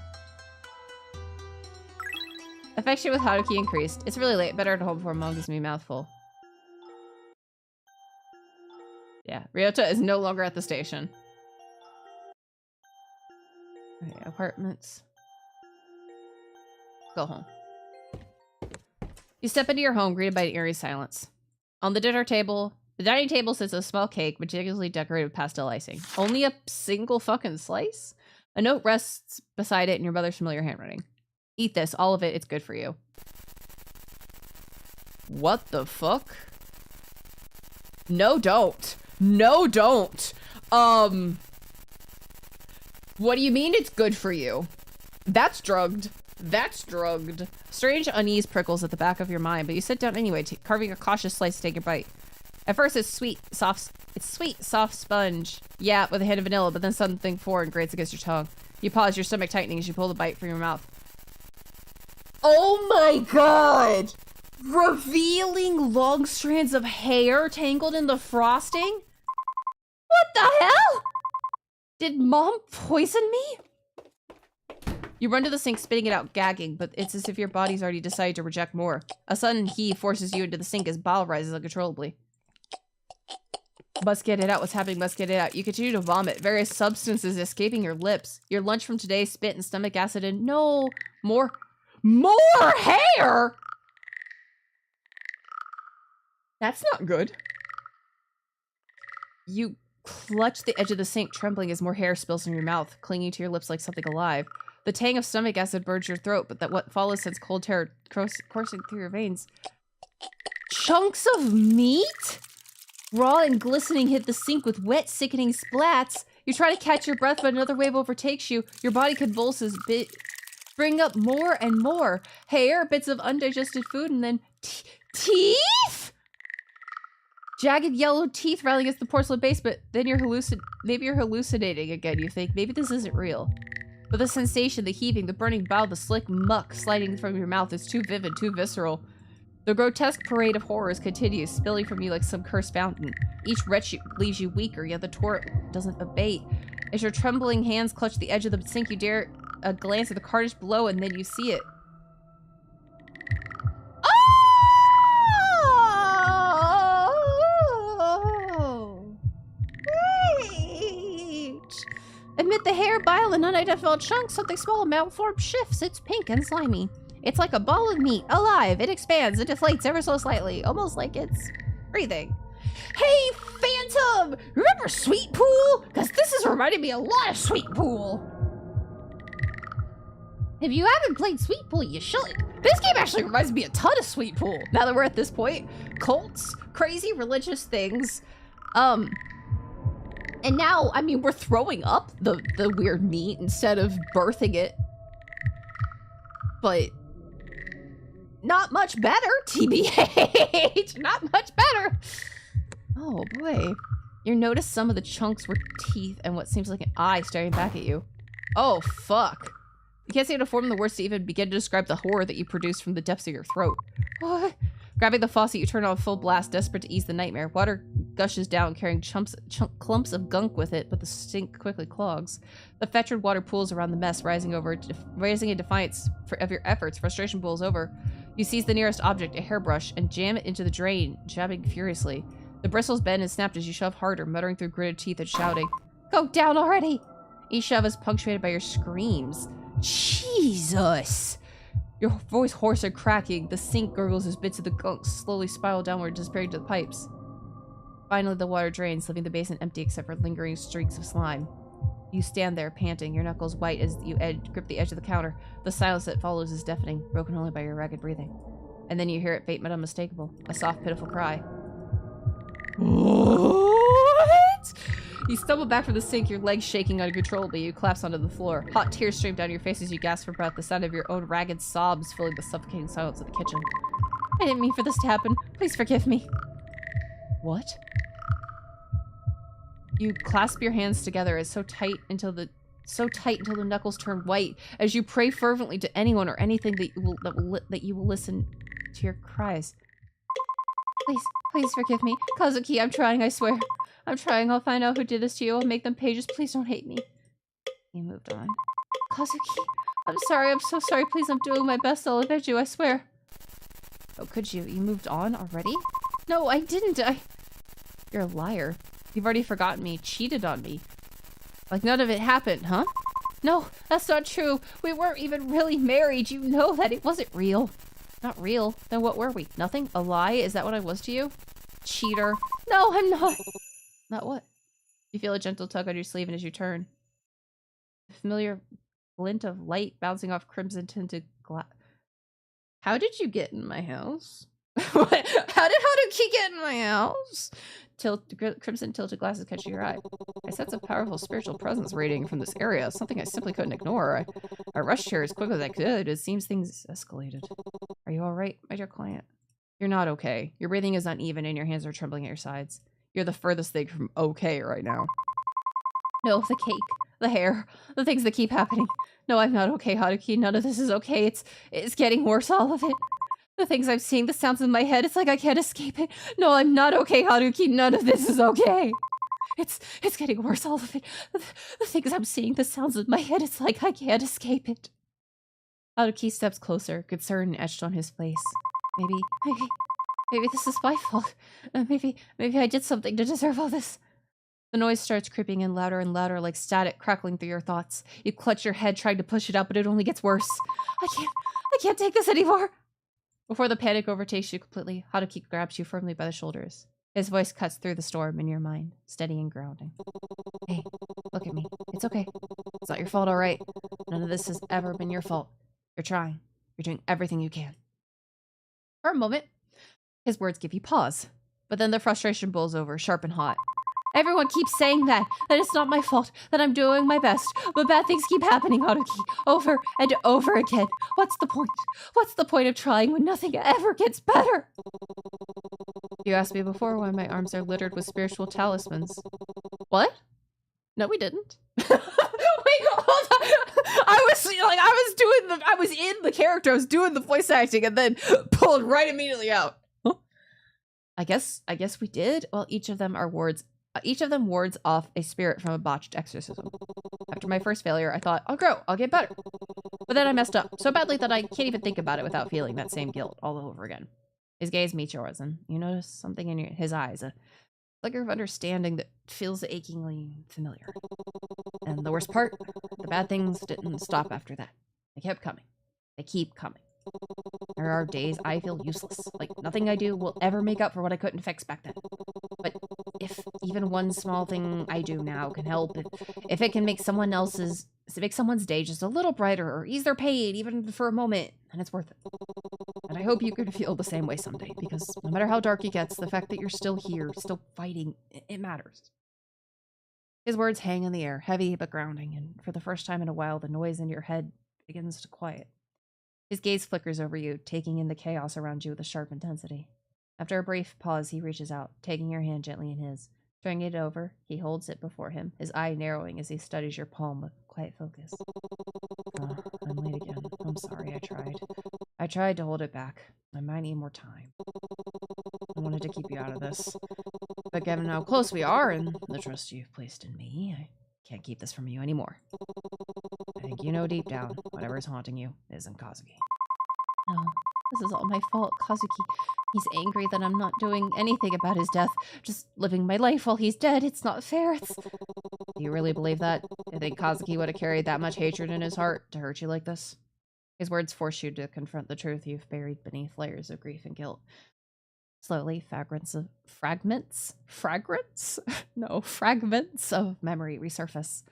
Affection with Haruki increased. It's really late. Better at home before Mom gives me a mouthful. Yeah, Ryota is no longer at the station. Okay, apartments. Go home. You step into your home, greeted by an eerie silence. On the dining table sits a small cake, meticulously decorated with pastel icing. Only a single fucking slice? A note rests beside it in your mother's familiar handwriting. Eat this, all of it, it's good for you. What the fuck? No, don't. No, don't. What do you mean it's good for you? That's drugged. That's drugged. Strange unease prickles at the back of your mind, but you sit down anyway, carving a cautious slice to take a bite. At first, it's sweet, soft sponge. Yeah, with a hint of vanilla, but then something foreign grates against your tongue. You pause, your stomach tightening as you pull the bite from your mouth. Oh my god! Revealing long strands of hair tangled in the frosting? What the hell? Did Mom poison me? You run to the sink, spitting it out, gagging, but it's as if your body's already decided to reject more. A sudden heave forces you into the sink as bile rises uncontrollably. Must get it out. What's happening? Must get it out. You continue to vomit, various substances escaping your lips. Your lunch from today, spit and stomach acid, and no more hair! That's not good. You clutch the edge of the sink, trembling as more hair spills from your mouth, clinging to your lips like something alive. The tang of stomach acid burns your throat, but that what follows sends cold terror coursing through your veins. Chunks of meat? Raw and glistening hit the sink with wet, sickening splats. You try to catch your breath, but another wave overtakes you. Your body convulses, bring up more and more. Hair, bits of undigested food, and then teeth? Jagged yellow teeth rattling against the porcelain base, but then maybe you're hallucinating again, you think. Maybe this isn't real. But the sensation, the heaving, the burning bile, the slick muck sliding from your mouth is too vivid, too visceral. The grotesque parade of horrors continues, spilling from you like some cursed fountain. Each retch leaves you weaker, yet the torrent doesn't abate. As your trembling hands clutch the edge of the sink, you dare a glance at the carnage below, and then you see it. Amid the hair, bile, and unidentified chunks, something small and malformed shifts. It's pink and slimy. It's like a ball of meat, alive. It expands, it deflates ever so slightly, almost like it's breathing. Hey, Phantom! Remember Sweet Pool? Because this is reminding me a lot of Sweet Pool. If you haven't played Sweet Pool, you should. This game actually reminds me a ton of Sweet Pool. Now that we're at this point, cults, crazy religious things, and now, I mean, we're throwing up the weird meat instead of birthing it. But not much better, TBH. Not much better. Oh boy. You notice some of the chunks were teeth and what seems like an eye staring back at you. Oh fuck. You can't seem to form the words to even begin to describe the horror that you produce from the depths of your throat. What? Grabbing the faucet, you turn on full blast, desperate to ease the nightmare. Water gushes down, carrying clumps of gunk with it, but the sink quickly clogs. The fetid water pools around the mess, rising in defiance of your efforts. Frustration boils over. You seize the nearest object, a hairbrush, and jam it into the drain, jabbing furiously. The bristles bend and snap as you shove harder, muttering through gritted teeth and shouting, "Go down already!" Each shove is punctuated by your screams. Jesus! Your voice hoarse and cracking, the sink gurgles as bits of the gunk slowly spiral downward, disappearing to the pipes. Finally, the water drains, leaving the basin empty except for lingering streaks of slime. You stand there, panting, your knuckles white as you grip the edge of the counter. The silence that follows is deafening, broken only by your ragged breathing. And then you hear it, faint but unmistakable, a soft, pitiful cry. What? You stumble back from the sink, your legs shaking uncontrollably. You collapse onto the floor. Hot tears stream down your face as you gasp for breath, the sound of your own ragged sobs filling the suffocating silence of the kitchen. I didn't mean for this to happen. Please forgive me. What? You clasp your hands together as so tight until the knuckles turn white as you pray fervently to anyone or anything that you will listen to your cries. Please forgive me. Kazuki, I'm trying, I swear. I'm trying. I'll find out who did this to you. I'll make them pay. Just please don't hate me. He moved on. Kazuki, I'm sorry. I'm so sorry. Please, I'm doing my best. I'll avenge you, I swear. Oh, could you? You moved on already? No, I didn't. You're a liar. You've already forgotten me. Cheated on me. Like none of it happened, huh? No, that's not true. We weren't even really married. You know that. It wasn't real. Not real. Then what were we? Nothing? A lie? Is that what I was to you? Cheater. No, I'm not. Not what? You feel a gentle tug on your sleeve, and as you turn, a familiar glint of light bouncing off crimson tinted glass. How did you get in my house? What? How did Haruki get in my house? Crimson tilted glasses catch your eye. I sense a powerful spiritual presence radiating from this area, something I simply couldn't ignore. I rushed here as quickly as I could. It seems things escalated. Are you alright, my dear client? You're not okay. Your breathing is uneven and your hands are trembling at your sides. You're the furthest thing from okay right now. No, the cake, the hair, the things that keep happening. No, I'm not okay, Haruki. None of this is okay. It's getting worse, all of it. The things I'm seeing, the sounds in my head, it's like I can't escape it. No, I'm not okay, Haruki. None of this is okay. It's getting worse, all of it. The things I'm seeing, the sounds in my head, it's like I can't escape it. Haruki steps closer, concern etched on his face. Maybe this is my fault. Maybe I did something to deserve all this. The noise starts creeping in louder and louder, like static crackling through your thoughts. You clutch your head, trying to push it out, but it only gets worse. I can't take this anymore. Before the panic overtakes you completely, Haruki grabs you firmly by the shoulders. His voice cuts through the storm in your mind, steady and grounding. Hey, look at me. It's okay. It's not your fault, all right? None of this has ever been your fault. You're trying. You're doing everything you can. For a moment, his words give you pause, but then the frustration boils over, sharp and hot. Everyone keeps saying that it's not my fault, that I'm doing my best, but bad things keep happening, Haruki, over and over again. What's the point? What's the point of trying when nothing ever gets better? You asked me before why my arms are littered with spiritual talismans. What? No, we didn't. Wait, hold on. I was in the character, I was doing the voice acting, and then pulled right immediately out. Huh? I guess we did. Well, each of them wards off a spirit from a botched exorcism. After my first failure, I thought, I'll grow, I'll get better. But then I messed up so badly that I can't even think about it without feeling that same guilt all over again. His gaze meets yours, and you notice something in his eyes, a flicker of understanding that feels achingly familiar. And the worst part, the bad things didn't stop after that. They kept coming. They keep coming. There are days I feel useless, like nothing I do will ever make up for what I couldn't fix back then. But if even one small thing I do now can help, if it can make someone's day just a little brighter or ease their pain even for a moment, then it's worth it. And I hope you can feel the same way someday, because no matter how dark it gets, the fact that you're still here, still fighting, it matters. His words hang in the air, heavy but grounding, and for the first time in a while, the noise in your head begins to quiet. His gaze flickers over you, taking in the chaos around you with a sharp intensity. After a brief pause, he reaches out, taking your hand gently in his. Turning it over, he holds it before him, his eye narrowing as he studies your palm with quiet focus. I'm late again. I'm sorry, I tried to hold it back. I might need more time. I wanted to keep you out of this. But given how close we are and the trust you've placed in me, I can't keep this from you anymore. I think you know deep down, whatever's haunting you isn't Kazuki. No, this is all my fault, Kazuki. He's angry that I'm not doing anything about his death, just living my life while he's dead. It's not fair. Do you really believe that? Do you think Kazuki would have carried that much hatred in his heart to hurt you like this? His words force you to confront the truth you've buried beneath layers of grief and guilt. Slowly, fragments of memory resurface.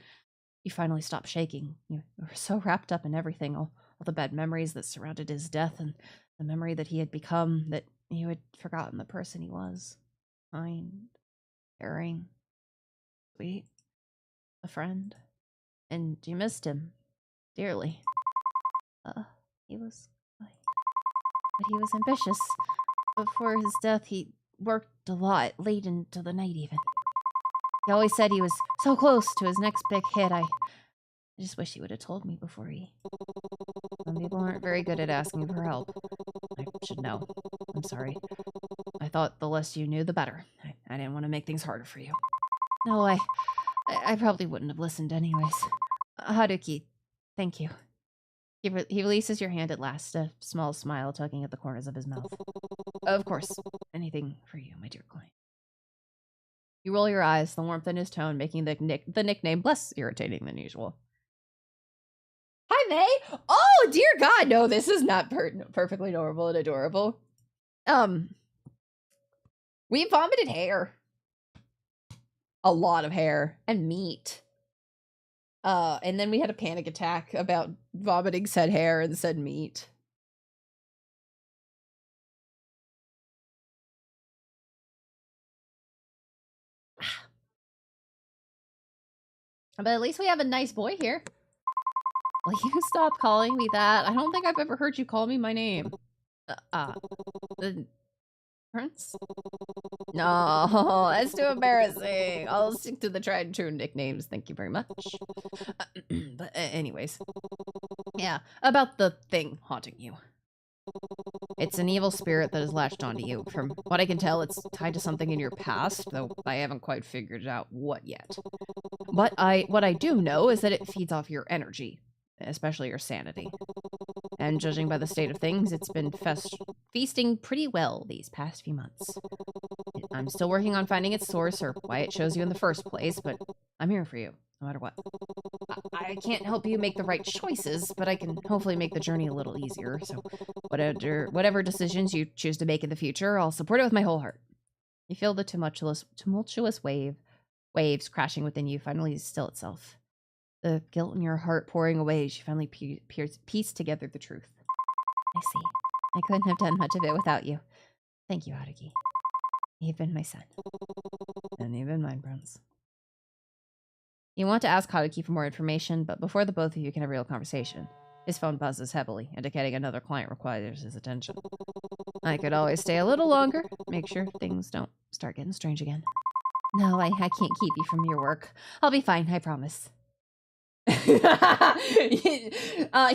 You finally stop shaking. You were so wrapped up in everything, all the bad memories that surrounded his death and the memory that he had become, that you had forgotten the person he was. Kind, caring. sweet. A friend. And you missed him. Dearly. He was kind. But he was ambitious. Before his death, he worked a lot, late into the night even. He always said he was so close to his next big hit. I just wish he would have told me before he... Some people aren't very good at asking for help. I should know. I'm sorry. I thought the less you knew, the better. I didn't want to make things harder for you. No, I probably wouldn't have listened anyways. Haruki, thank you. He releases your hand at last, a small smile tugging at the corners of his mouth. Of course, anything for you, my dear client. You roll your eyes, the warmth in his tone making the nickname less irritating than usual. Hi, May! Oh, dear God, no, this is not perfectly normal and adorable. We vomited hair. A lot of hair and meat. And then we had a panic attack about vomiting said hair and said meat. But at least we have a nice boy here. Will you stop calling me that? I don't think I've ever heard you call me my name. The Prince? No, that's too embarrassing. I'll stick to the tried and true nicknames. Thank you very much. But anyways. Yeah, about the thing haunting you. It's an evil spirit that has latched onto you. From what I can tell, it's tied to something in your past, though I haven't quite figured out what yet. But what I do know is that it feeds off your energy, especially your sanity. And judging by the state of things, it's been feasting pretty well these past few months. I'm still working on finding its source or why it chose you in the first place, but I'm here for you, no matter what. I can't help you make the right choices, but I can hopefully make the journey a little easier, so whatever decisions you choose to make in the future, I'll support it with my whole heart. You feel the tumultuous waves crashing within you finally still itself. The guilt in your heart pouring away as you finally piece together the truth. I see. I couldn't have done much of it without you. Thank you, Haruki. You've been my son. And you've been mine, Prince. You want to ask Haruki for more information, but before the both of you can have a real conversation, his phone buzzes heavily, indicating another client requires his attention. I could always stay a little longer, make sure things don't start getting strange again. No, I can't keep you from your work. I'll be fine, I promise.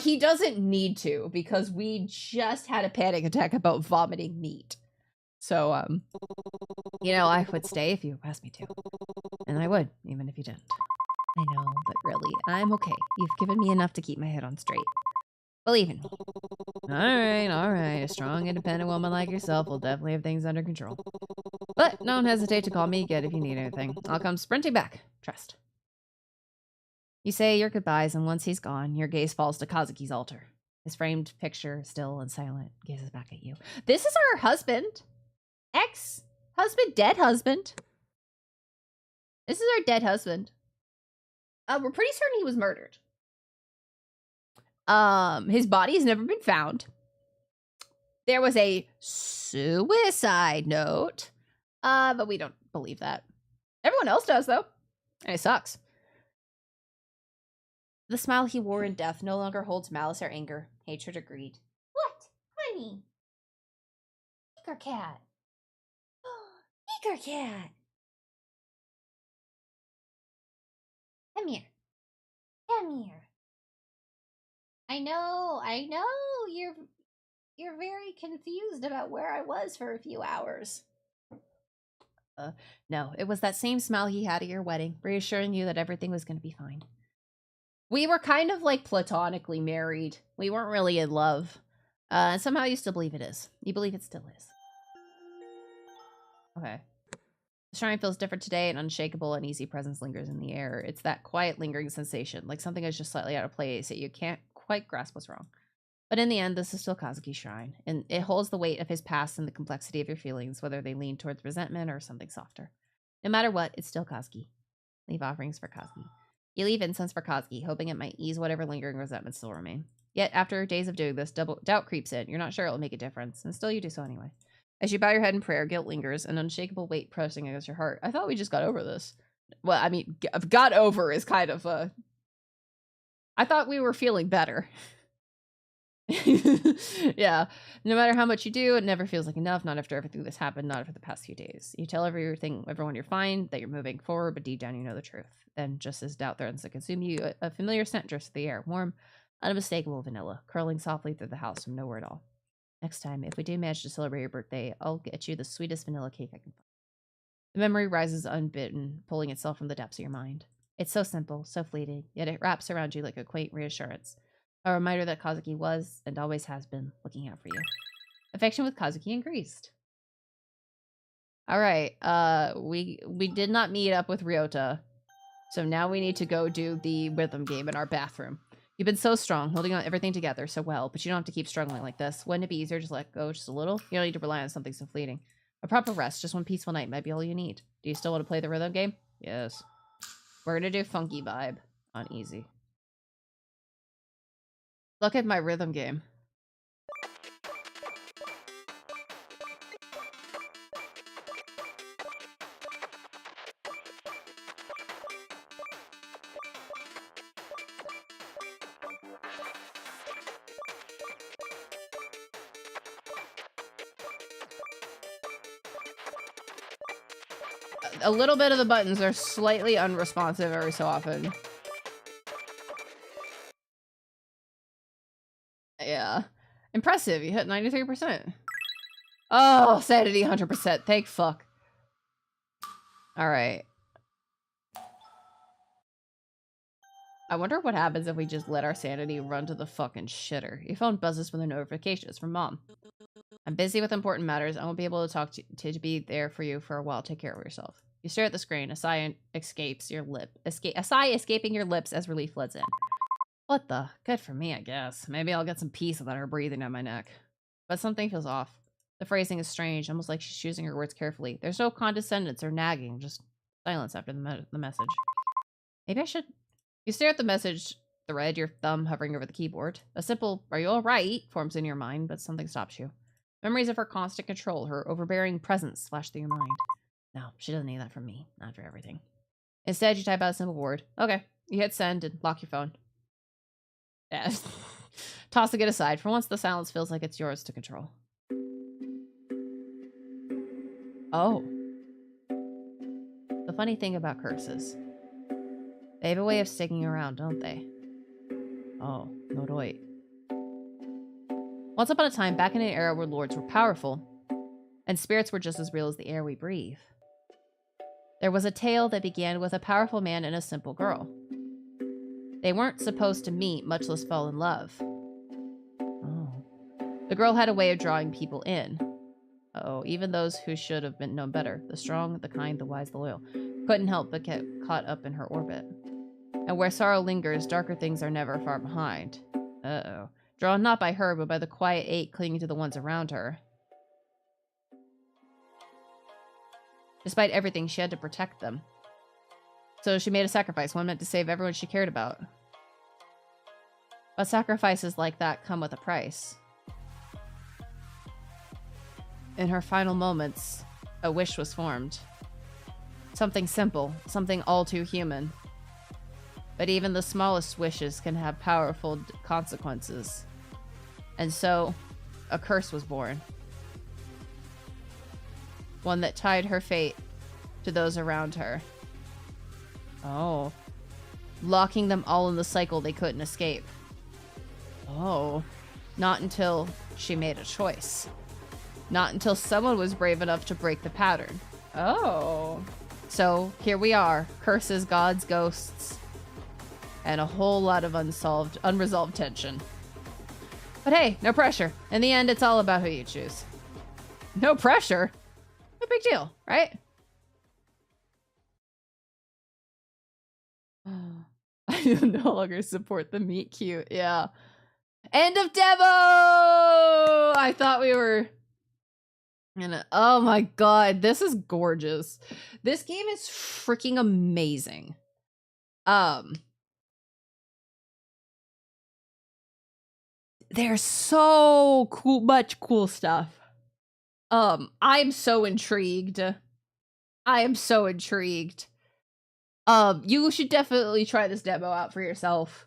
He doesn't need to, because we just had a panic attack about vomiting meat. So, you know, I would stay if you asked me to. And I would, even if you didn't. I know, but really, I'm okay. You've given me enough to keep my head on straight. Believe in me. All right. A strong, independent woman like yourself will definitely have things under control. But don't hesitate to call me again if you need anything. I'll come sprinting back. Trust. You say your goodbyes, and once he's gone, your gaze falls to Kazuki's altar. His framed picture, still and silent, gazes back at you. This is our husband. Ex-husband, dead husband. This is our dead husband. We're pretty certain he was murdered. His body has never been found. There was a suicide note. But we don't believe that. Everyone else does, though. And it sucks. The smile he wore in death no longer holds malice or anger, hatred or greed. What? Honey? Eager cat. Eager cat. Come here. Come here. I know. You're very confused about where I was for a few hours. No, it was that same smile he had at your wedding, reassuring you that everything was going to be fine. We were kind of like platonically married. We weren't really in love. And somehow you still believe it is. You believe it still is. Okay. The shrine feels different today. An unshakable, uneasy presence lingers in the air. It's that quiet, lingering sensation, like something is just slightly out of place, yet you can't quite grasp what's wrong. But in the end, this is still Kazuki's shrine, and it holds the weight of his past and the complexity of your feelings, whether they lean towards resentment or something softer. No matter what, it's still Kazuki. Leave offerings for Kazuki. You leave incense for Kazuki, hoping it might ease whatever lingering resentments still remain. Yet, after days of doing this, doubt creeps in. You're not sure it will make a difference, and still you do so anyway. As you bow your head in prayer, guilt lingers, an unshakable weight pressing against your heart. I thought we just got over this. well, I mean, got over is kind of a... I thought we were feeling better. Yeah. No matter how much you do, it never feels like enough. Not after everything that's happened, not after the past few days. You tell everyone you're fine, that you're moving forward, but deep down you know the truth. Then, just as doubt threatens to consume you, a familiar scent drifts through the air. Warm, unmistakable vanilla, curling softly through the house from nowhere at all. Next time, if we do manage to celebrate your birthday, I'll get you the sweetest vanilla cake I can find. The memory rises unbidden, pulling itself from the depths of your mind. It's so simple, so fleeting, yet it wraps around you like a quaint reassurance. A reminder that Kazuki was, and always has been, looking out for you. Affection with Kazuki increased. Alright, we did not meet up with Ryota. So now we need to go do the rhythm game in our bathroom. You've been so strong, holding on everything together so well, but you don't have to keep struggling like this. Wouldn't it be easier to just let go just a little? You don't need to rely on something so fleeting. A proper rest, just one peaceful night might be all you need. Do you still want to play the rhythm game? Yes. We're gonna do Funky Vibe on easy. Look at my rhythm game. A little bit of the buttons are slightly unresponsive every so often. Yeah. Impressive. You hit 93%. Oh, sanity 100%. Thank fuck. Alright. I wonder what happens if we just let our sanity run to the fucking shitter. Your phone buzzes with a notification. It's from Mom. I'm busy with important matters. I won't be able to talk to be there for you for a while. Take care of yourself. You stare at the screen. A sigh escapes your lip. A sigh escaping your lips as relief floods in. What the? Good for me, I guess. Maybe I'll get some peace without her breathing down my neck. But something feels off. The phrasing is strange, almost like she's choosing her words carefully. There's no condescendence or nagging, just silence after the message. Maybe I should... You stare at the message thread, your thumb hovering over the keyboard. A simple, "Are you alright?" forms in your mind, but something stops you. Memories of her constant control, her overbearing presence flash through your mind. No, she doesn't need that from me, not after everything. Instead, you type out a simple word. Okay. You hit send and lock your phone. Yeah. Tossing it aside. For once, the silence feels like it's yours to control. Oh. The funny thing about curses. They have a way of sticking around, don't they? Oh, noroi. Once upon a time, back in an era where lords were powerful, and spirits were just as real as the air we breathe, there was a tale that began with a powerful man and a simple girl. They weren't supposed to meet, much less fall in love. Oh. The girl had a way of drawing people in. Uh-oh, even those who should have been known better. The strong, the kind, the wise, the loyal. Couldn't help but get caught up in her orbit. And where sorrow lingers, darker things are never far behind. Uh-oh. Drawn not by her, but by the quiet ache clinging to the ones around her. Despite everything, she had to protect them. So she made a sacrifice, one meant to save everyone she cared about. But sacrifices like that come with a price. In her final moments, a wish was formed. Something simple, something all too human. But even the smallest wishes can have powerful consequences. And so, a curse was born. One that tied her fate to those around her. Oh. Locking them all in the cycle they couldn't escape. Oh. Not until she made a choice. Not until someone was brave enough to break the pattern. Oh. So, here we are. Curses, gods, ghosts, and a whole lot of unresolved tension. But hey, no pressure. In the end, it's all about who you choose. No pressure? No big deal, right? I no longer support the meet cute. Yeah. End of demo! I thought we were gonna... Oh my god, this is gorgeous. This game is freaking amazing. There's so much cool stuff. I'm so intrigued. I am so intrigued. You should definitely try this demo out for yourself.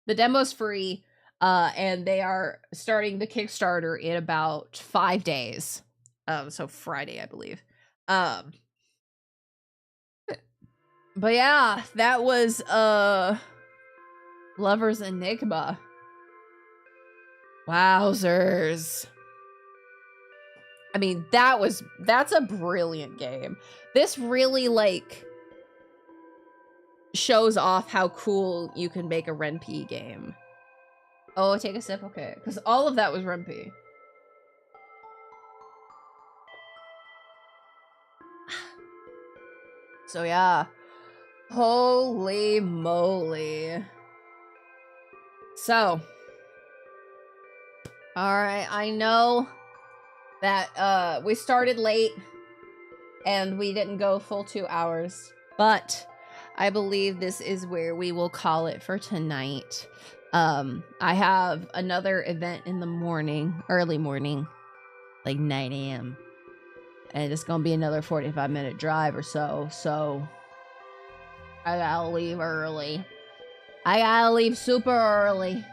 The demo's free, and they are starting the Kickstarter in about 5 days. So Friday, I believe. But yeah, that was Lover's Enigma. Wowzers. I mean, that's a brilliant game. This really, like, shows off how cool you can make a Ren'Py game. Oh, take a sip? Okay. Because all of that was Ren'Py. So yeah. Holy moly. So. Alright, I know that we started late and we didn't go full 2 hours, but I believe this is where we will call it for tonight. I have another event in the morning, early morning, like 9 a.m. And it's gonna be another 45-minute drive or so, so I gotta leave early. I gotta leave super early.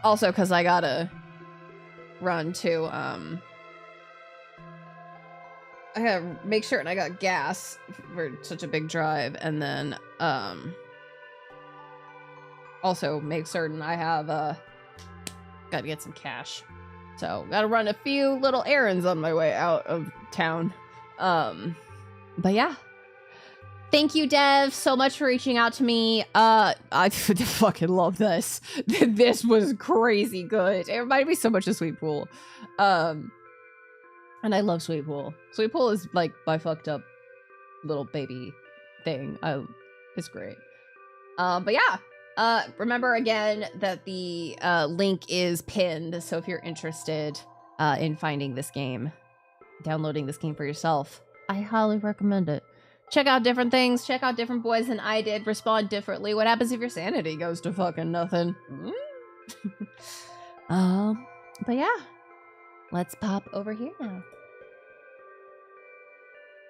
Also because I gotta run to, I gotta make sure and I got gas for such a big drive, and then, also make certain I have, gotta get some cash. So, gotta run a few little errands on my way out of town. But yeah. Thank you, Dev, so much for reaching out to me. I fucking love this. This was crazy good. It reminded me so much of Sweet Pool. And I love Sweet Pool. Sweet Pool is like my fucked up little baby thing. It's great. But yeah. Remember again that the link is pinned, so if you're interested in finding this game, downloading this game for yourself, I highly recommend it. Check out different things, check out different boys than I did, respond differently. What happens if your sanity goes to fucking nothing? But yeah, let's pop over here now.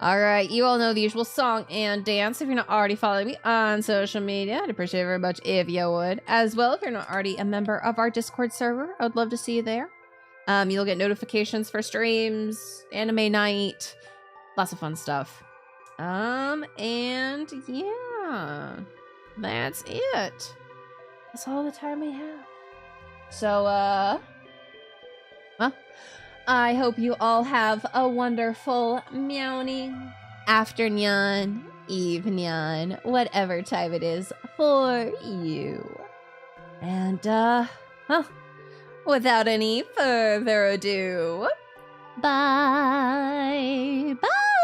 Alright, you all know the usual song and dance. If you're not already following me on social media, I'd appreciate it very much if you would. As well, if you're not already a member of our Discord server, I would love to see you there. You'll get notifications for streams, anime night, lots of fun stuff. And yeah, that's it. That's all the time we have. So, well, I hope you all have a wonderful morning, afternoon, evening, whatever time it is for you. And, well, without any further ado, bye. Bye.